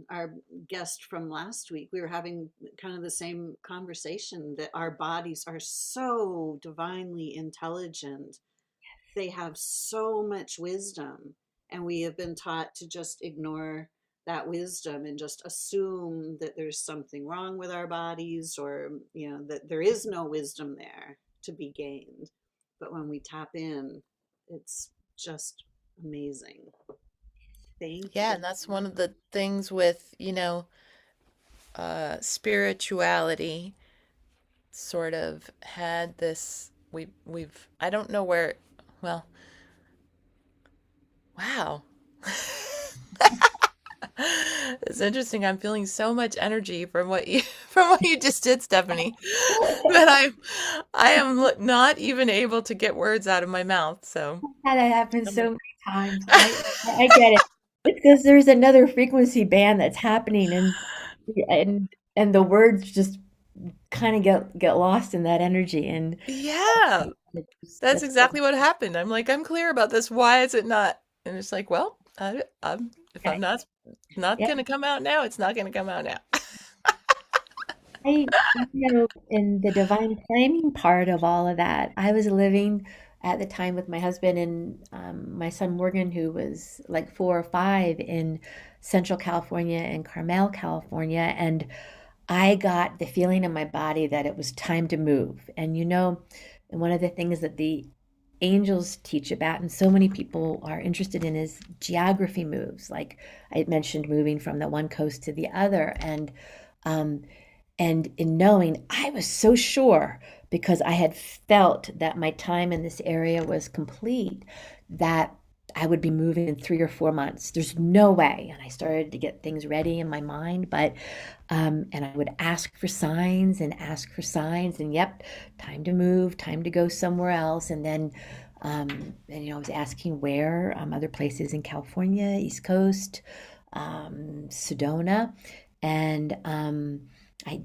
our guest from last week. We were having kind of the same conversation, that our bodies are so divinely intelligent. They have so much wisdom, and we have been taught to just ignore that wisdom and just assume that there's something wrong with our bodies, or that there is no wisdom there to be gained. But when we tap in, it's just amazing. Thank Yeah, you. and that's one of the things with, spirituality sort of had this we've I don't know where, well, wow. It's interesting. I'm feeling so much energy from what you from what you just did, Stephanie, that I am not even able to get words out of my mouth. So, That happens so um, many times. I get it. It's because there's another frequency band that's happening, and the words just kind of get lost in that energy, and yeah, that's that's exactly what happened. I'm like, I'm clear about this. Why is it not? And it's like, well, if I'm okay. not Yeah, gonna come out now, it's not gonna come out now. in the divine timing part of all of that, I was living at the time with my husband and my son Morgan, who was like 4 or 5, in Central California and Carmel, California, and I got the feeling in my body that it was time to move. And one of the things that the angels teach about, and so many people are interested in, is geography moves. Like I mentioned, moving from the one coast to the other, um, and in knowing, I was so sure because I had felt that my time in this area was complete, that I would be moving in 3 or 4 months. There's no way. And I started to get things ready in my mind, but and I would ask for signs and ask for signs, and yep, time to move, time to go somewhere else. And then, and I was asking where, other places in California, East Coast, Sedona, and I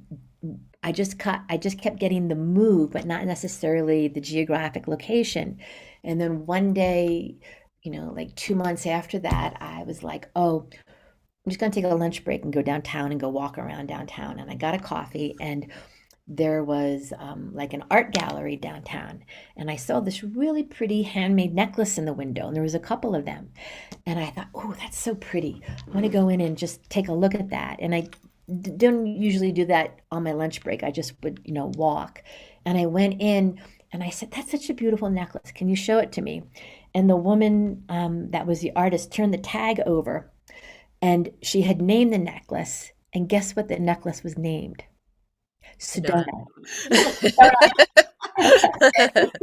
I just kept getting the move, but not necessarily the geographic location. And then one day, like 2 months after that, I was like, oh, I'm just going to take a lunch break and go downtown and go walk around downtown. And I got a coffee, and there was like an art gallery downtown. And I saw this really pretty handmade necklace in the window, and there was a couple of them. And I thought, oh, that's so pretty. I want to go in and just take a look at that. And I don't usually do that on my lunch break. I just would, walk. And I went in and I said, that's such a beautiful necklace. Can you show it to me? And the woman that was the artist turned the tag over, and she had named the necklace. And guess what the necklace was named? Sedona. Sedona.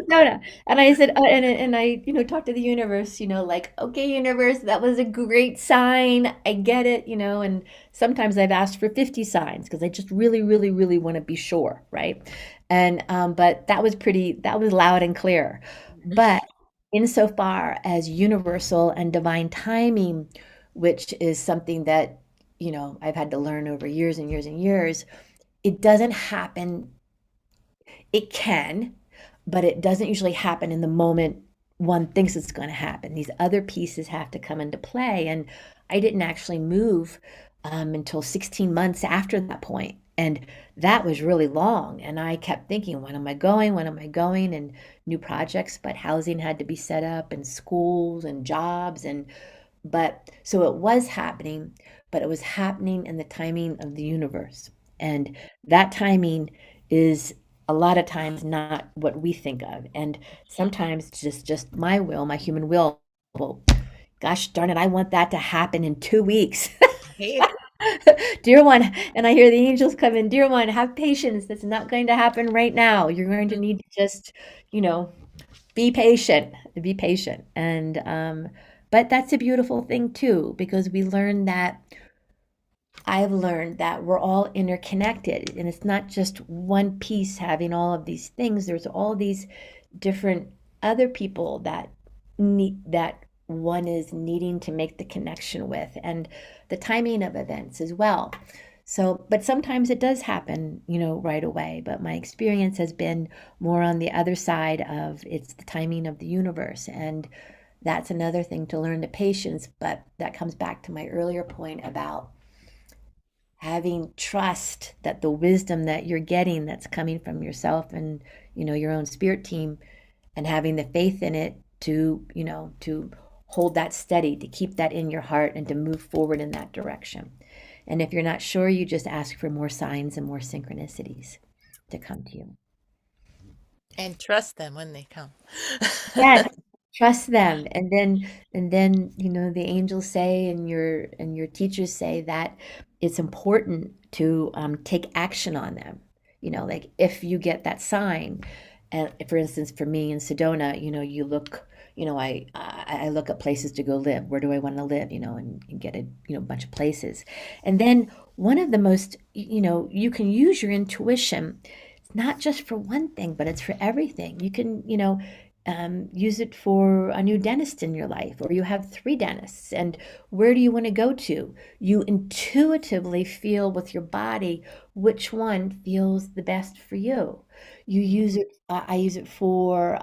No. And I said, and I, talked to the universe, like, okay, universe, that was a great sign. I get it, and sometimes I've asked for 50 signs because I just really, really, really want to be sure, right? And, but that was loud and clear. But insofar as universal and divine timing, which is something that, I've had to learn over years and years and years, it doesn't happen. It can, but it doesn't usually happen in the moment one thinks it's going to happen. These other pieces have to come into play. And I didn't actually move until 16 months after that point. And that was really long. And I kept thinking, when am I going? When am I going? And new projects, but housing had to be set up, and schools and jobs. But so it was happening, but it was happening in the timing of the universe. And that timing is a lot of times not what we think of. And sometimes it's just my will, my human will. Well, gosh darn it, I want that to happen in 2 weeks. Right. Dear one, and I hear the angels come in, dear one, have patience. That's not going to happen right now. You're going to need to just, you know, be patient. And, but that's a beautiful thing too, because I've learned that we're all interconnected, and it's not just one piece having all of these things. There's all these different other people that one is needing to make the connection with, and the timing of events as well. So, but sometimes it does happen, right away. But my experience has been more on the other side of it's the timing of the universe. And that's another thing to learn the patience. But that comes back to my earlier point about having trust that the wisdom that you're getting that's coming from yourself and your own spirit team, and having the faith in it to hold that steady, to keep that in your heart and to move forward in that direction. And if you're not sure, you just ask for more signs and more synchronicities to come to you. And trust them when they come. Yes, trust them. And then the angels say, and your teachers say that it's important to take action on them. Like if you get that sign, and for instance, for me in Sedona, you look, I look at places to go live. Where do I want to live? And get a bunch of places. And then one of the most, you can use your intuition. It's not just for one thing, but it's for everything. You can, use it for a new dentist in your life, or you have three dentists, and where do you want to go to? You intuitively feel with your body which one feels the best for you. You use it, I use it for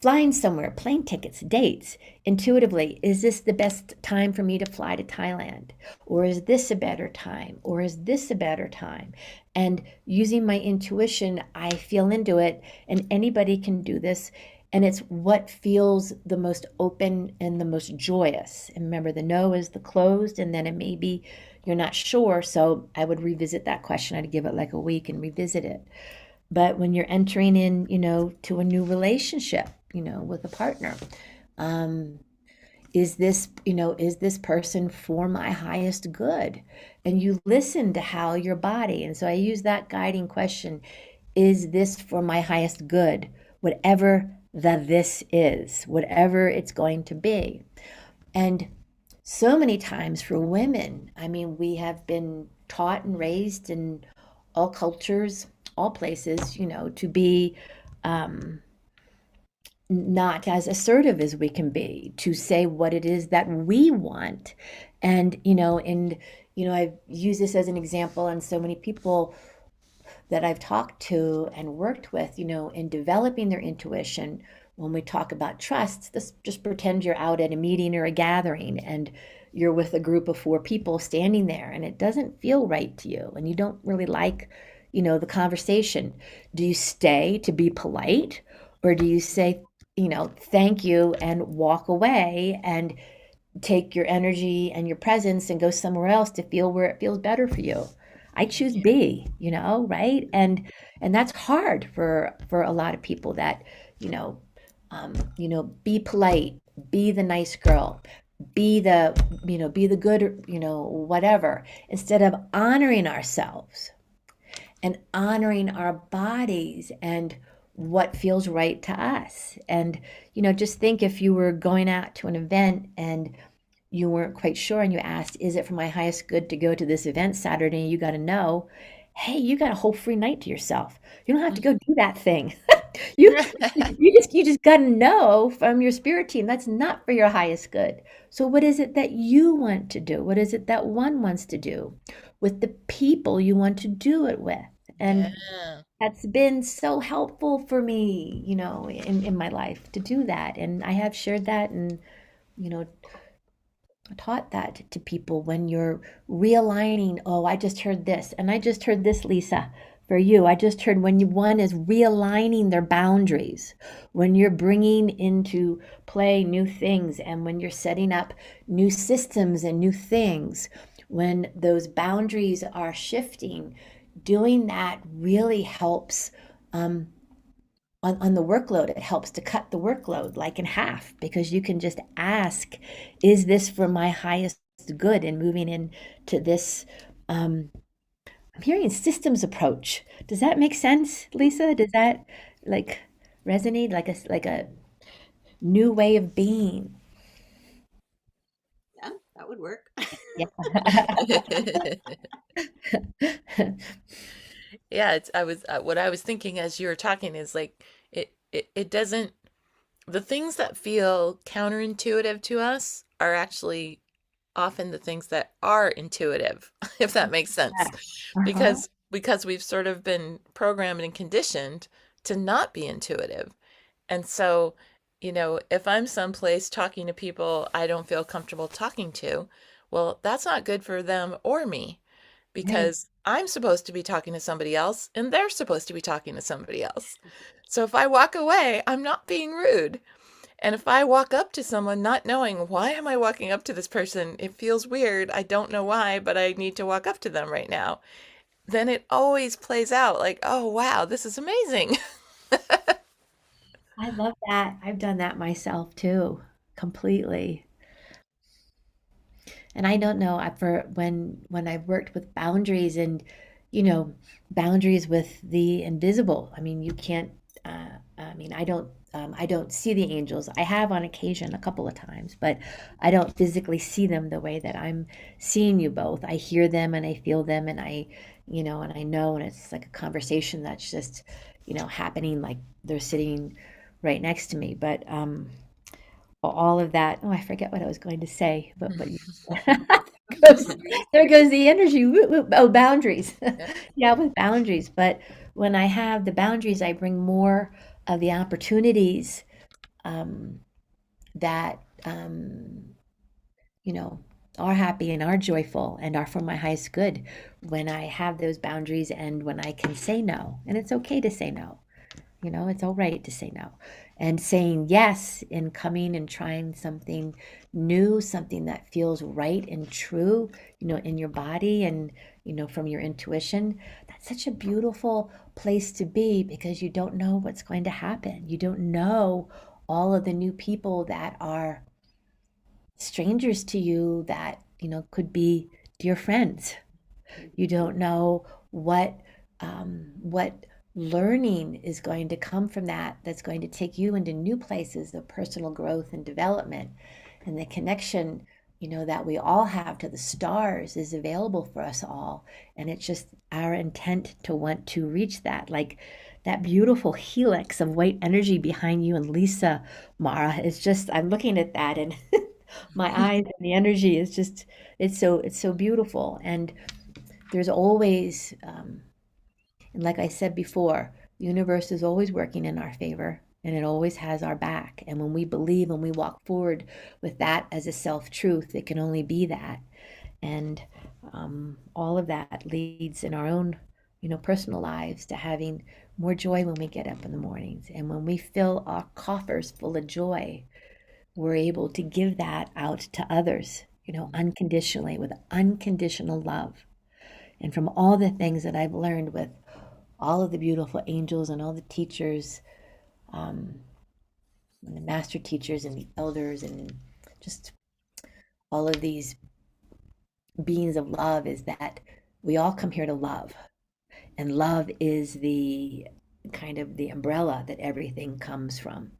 flying somewhere, plane tickets, dates. Intuitively, is this the best time for me to fly to Thailand? Or is this a better time? Or is this a better time? And using my intuition, I feel into it, and anybody can do this. And it's what feels the most open and the most joyous. And remember, the no is the closed, and then it may be you're not sure. So I would revisit that question. I'd give it like a week and revisit it. But when you're entering in, to a new relationship, with a partner, um, is this person for my highest good? And you listen to how your body, and so I use that guiding question. is this for my highest good? Whatever the this is, whatever it's going to be. And so many times for women, I mean, we have been taught and raised in all cultures, all places, to be um, not as assertive as we can be, to say what it is that we want. And I've used this as an example, and so many people that I've talked to and worked with, in developing their intuition, when we talk about trust, just pretend you're out at a meeting or a gathering and you're with a group of four people standing there and it doesn't feel right to you and you don't really like, the conversation. Do you stay to be polite, or do you say, thank you and walk away and take your energy and your presence and go somewhere else to feel where it feels better for you? I choose B, right? And that's hard for a lot of people that, you know, be polite, be the nice girl, be the good, whatever, instead of honoring ourselves and honoring our bodies and what feels right to us. And, just think if you were going out to an event and you weren't quite sure and you asked, is it for my highest good to go to this event Saturday? You got to know, hey, you got a whole free night to yourself. You don't have to go do that thing. you you just got to know from your spirit team that's not for your highest good. So what is it that you want to do? What is it that one wants to do with the people you want to do it with? And Yeah. that's been so helpful for me, in my life to do that. And I have shared that and, you know, taught that to people. When you're realigning, oh, I just heard this, and I just heard this, Lisa, for you. I just heard when one is realigning their boundaries, when you're bringing into play new things, and when you're setting up new systems and new things, when those boundaries are shifting, doing that really helps. On the workload, it helps to cut the workload like in half, because you can just ask, is this for my highest good? And moving into this, I'm hearing systems approach. Does that make sense, Lisa? Does that like resonate, like a new way of being? Yeah, that would work. Yeah. Yeah, I was what I was thinking as you were talking is like it doesn't, the things that feel counterintuitive to us are actually often the things that are intuitive, if that makes sense. Uh-huh. Because we've sort of been programmed and conditioned to not be intuitive. And so, if I'm someplace talking to people I don't feel comfortable talking to, well, that's not good for them or me, Right. because I'm supposed to be talking to somebody else and they're supposed to be talking to somebody else. So if I walk away, I'm not being rude. And if I walk up to someone not knowing, why am I walking up to this person? It feels weird. I don't know why, but I need to walk up to them right now. Then it always plays out like, oh, wow, this is amazing. I love that. I've done that myself too, completely. And I don't know, for when I've worked with boundaries and, you know, boundaries with the invisible. I mean, you can't. I mean, I don't see the angels. I have on occasion, a couple of times, but I don't physically see them the way that I'm seeing you both. I hear them and I feel them, and and I know, and it's like a conversation that's just, happening, like they're sitting right next to me. But all of that. Oh, I forget what I was going to say, but goes, there goes the energy. Oh, boundaries. Yeah. Yeah, with boundaries. But when I have the boundaries, I bring more of the opportunities um, that you know are happy and are joyful and are for my highest good. When I have those boundaries and when I can say no, and it's okay to say no. It's all right to say no. And saying yes in coming and trying something new, something that feels right and true, in your body and, from your intuition. That's such a beautiful place to be, because you don't know what's going to happen. You don't know all of the new people that are strangers to you that, could be dear friends. You don't know what learning is going to come from that, that's going to take you into new places of personal growth and development. And the connection, that we all have to the stars is available for us all. And it's just our intent to want to reach that. Like that beautiful helix of white energy behind you and Lisa, Mara, is just, I'm looking at that and my eyes and the energy is just, it's so beautiful. And there's always, and like I said before, the universe is always working in our favor and it always has our back. And when we believe and we walk forward with that as a self truth, it can only be that. And all of that leads in our own, personal lives to having more joy when we get up in the mornings. And when we fill our coffers full of joy, we're able to give that out to others, unconditionally, with unconditional love. And from all the things that I've learned with all of the beautiful angels and all the teachers, um, and the master teachers and the elders, and just all of these beings of love, is that we all come here to love. And love is the kind of the umbrella that everything comes from.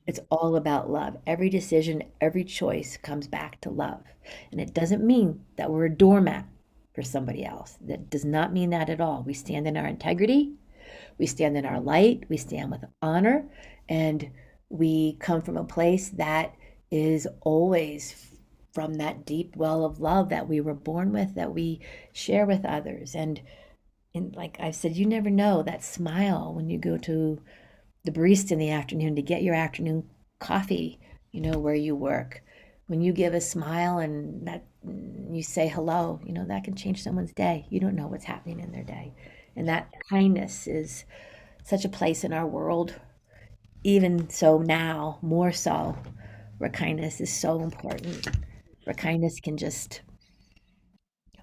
It's all about love. Every decision, every choice comes back to love. And it doesn't mean that we're a doormat for somebody else. That does not mean that at all. We stand in our integrity. We stand in our light, we stand with honor, and we come from a place that is always from that deep well of love that we were born with, that we share with others. And like I said, you never know that smile when you go to the barista in the afternoon to get your afternoon coffee, where you work. When you give a smile and that you say hello, that can change someone's day. You don't know what's happening in their day. And that kindness is such a place in our world, even so now, more so, where kindness is so important, where kindness can just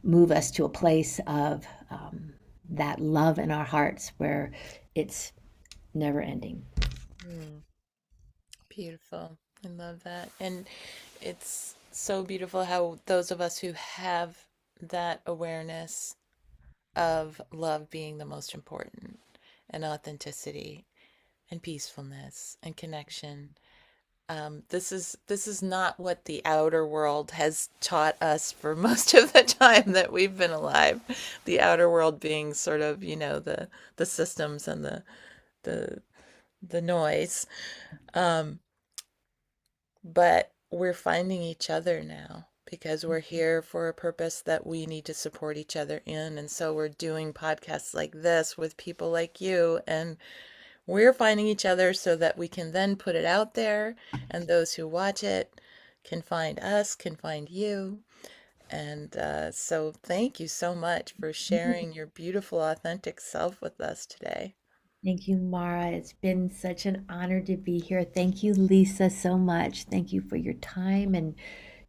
move us to a place of that love in our hearts where it's never ending. Mm, beautiful. I love that. And it's so beautiful how those of us who have that awareness of love being the most important, and authenticity and peacefulness and connection. This is not what the outer world has taught us for most of the time that we've been alive. The outer world being sort of, the systems and the the noise. Um, but we're finding each other now because we're here for a purpose that we need to support each other in. And so we're doing podcasts like this with people like you, and we're finding each other so that we can then put it out there, and those who watch it can find us, can find you. And so thank you so much for sharing your beautiful, authentic self with us today. Thank you, Mara. It's been such an honor to be here. Thank you, Lisa, so much. Thank you for your time and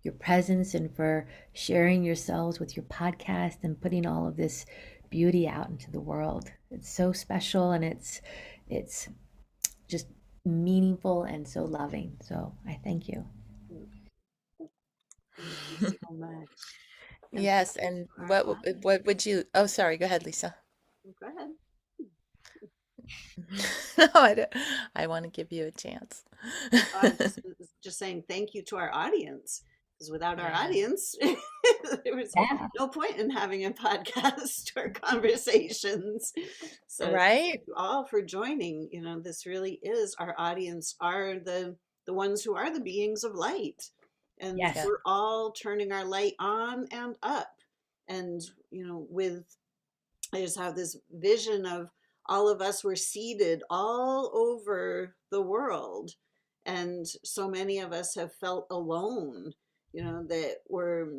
your presence and for sharing yourselves with your podcast and putting all of this beauty out into the world. It's so special and it's just meaningful and so loving. So I thank you. Thank you so much. And thank Yes, you and to our what audience. would you, oh, sorry, go ahead, Lisa. Go ahead. No, I don't, I want to give you a chance. I'm just saying thank you to our audience, because without our Yeah. audience, there was Yeah. no point in having a podcast or conversations. So thank Right? you all for joining. This really is our audience are the ones who are the beings of light, and Yes. Yeah. we're all turning our light on and up. And with I just have this vision of all of us were seated all over the world. And so many of us have felt alone, that we're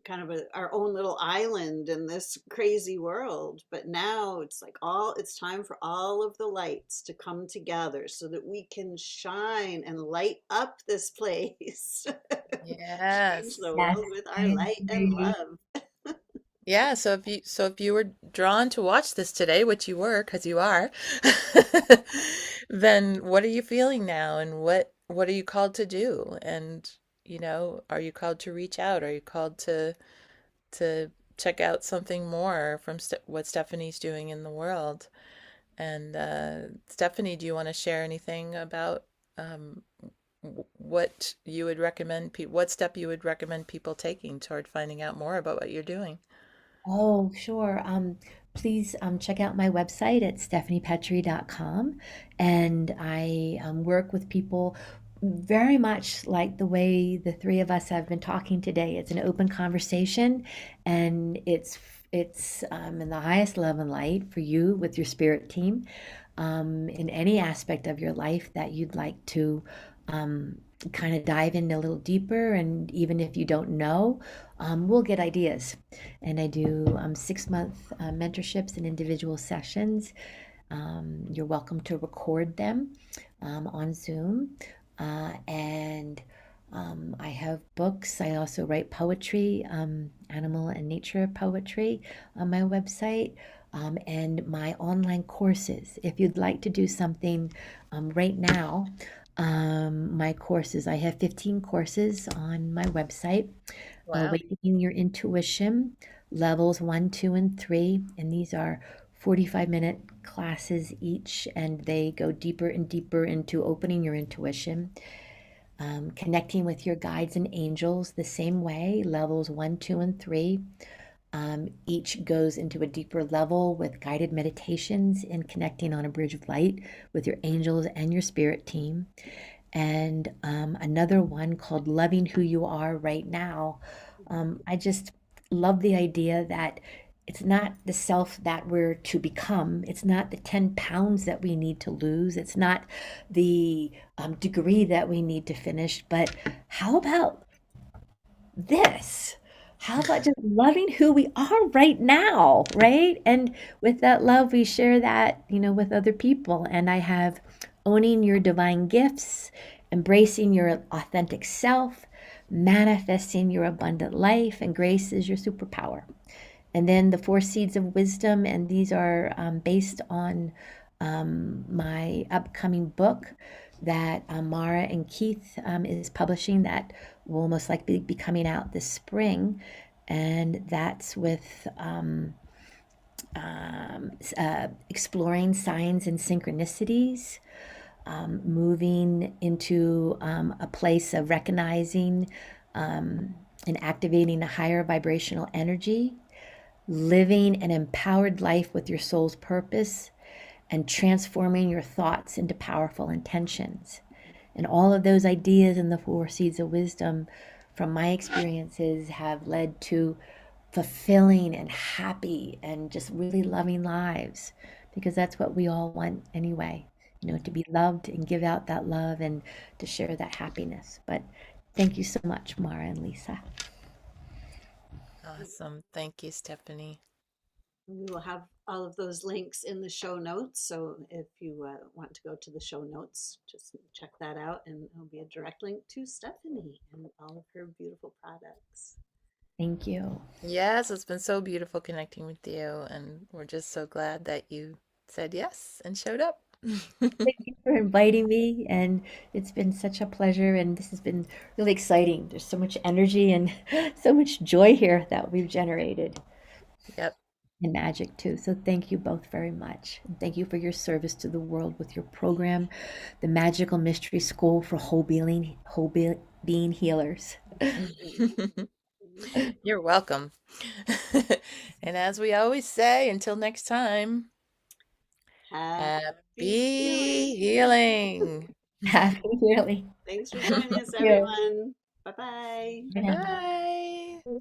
kind of our own little island in this crazy world. But now it's time for all of the lights to come together so that we can shine and light up this place. Change Yes. the Yes. world with our I light and agree. love. Yeah, so if you were drawn to watch this today, which you were, because you are, then what are you feeling now, and what are you called to do? And are you called to reach out? Are you called to check out something more from what Stephanie's doing in the world? And Stephanie, do you want to share anything about um, what you would recommend, what step you would recommend people taking toward finding out more about what you're doing? Oh, sure. Please check out my website at stephaniepetrie.com. And I work with people very much like the way the three of us have been talking today. It's an open conversation, and it's in the highest love and light for you with your spirit team, in any aspect of your life that you'd like to um, kind of dive in a little deeper. And even if you don't know, we'll get ideas. And I do 6 month mentorships and individual sessions. You're welcome to record them on Zoom. And I have books. I also write poetry, animal and nature poetry on my website, and my online courses. If you'd like to do something right now, my courses, I have 15 courses on my website. Wow. Awakening Your Intuition, levels one, two, and three. And these are 45-minute classes each, and they go deeper and deeper into opening your intuition. Connecting with your guides and angels the same way, levels one, two, and three. Each goes into a deeper level with guided meditations and connecting on a bridge of light with your angels and your spirit team. And another one called Loving Who You Are Right Now. I just love the idea that it's not the self that we're to become. It's not the 10 pounds that we need to lose. It's not the degree that we need to finish. But how about this? How about just loving who we are right now, right? And with that love, we share that, with other people. And I have owning your divine gifts, embracing your authentic self, manifesting your abundant life, and grace is your superpower. And then the four seeds of wisdom, and these are based on my upcoming book that Mara and Keith is publishing, that will most likely be coming out this spring. And that's with exploring signs and synchronicities, moving into a place of recognizing and activating a higher vibrational energy, living an empowered life with your soul's purpose, and transforming your thoughts into powerful intentions. And all of those ideas in the four seeds of wisdom from my experiences have led to fulfilling and happy and just really loving lives, because that's what we all want anyway, to be loved and give out that love and to share that happiness. But thank you so much, Mara and Lisa. Awesome. Thank you, Stephanie. We will have all of those links in the show notes. So if you want to go to the show notes, just check that out, and there'll be a direct link to Stephanie and all of her beautiful products. Thank you. Yes, it's been so beautiful connecting with you, and we're just so glad that you said yes and showed up. Thank you for inviting me, and it's been such a pleasure, and this has been really exciting. There's so much energy and so much joy here that we've generated, Yep. and magic too. So thank you both very much. And thank you for your service to the world with your program, the Magical Mystery School for Being Healers. You're welcome. And as we always say, until next time, Happy happy healing. healing. Happy healing. Thanks for joining us, Thank everyone. Bye bye. Bye you. bye.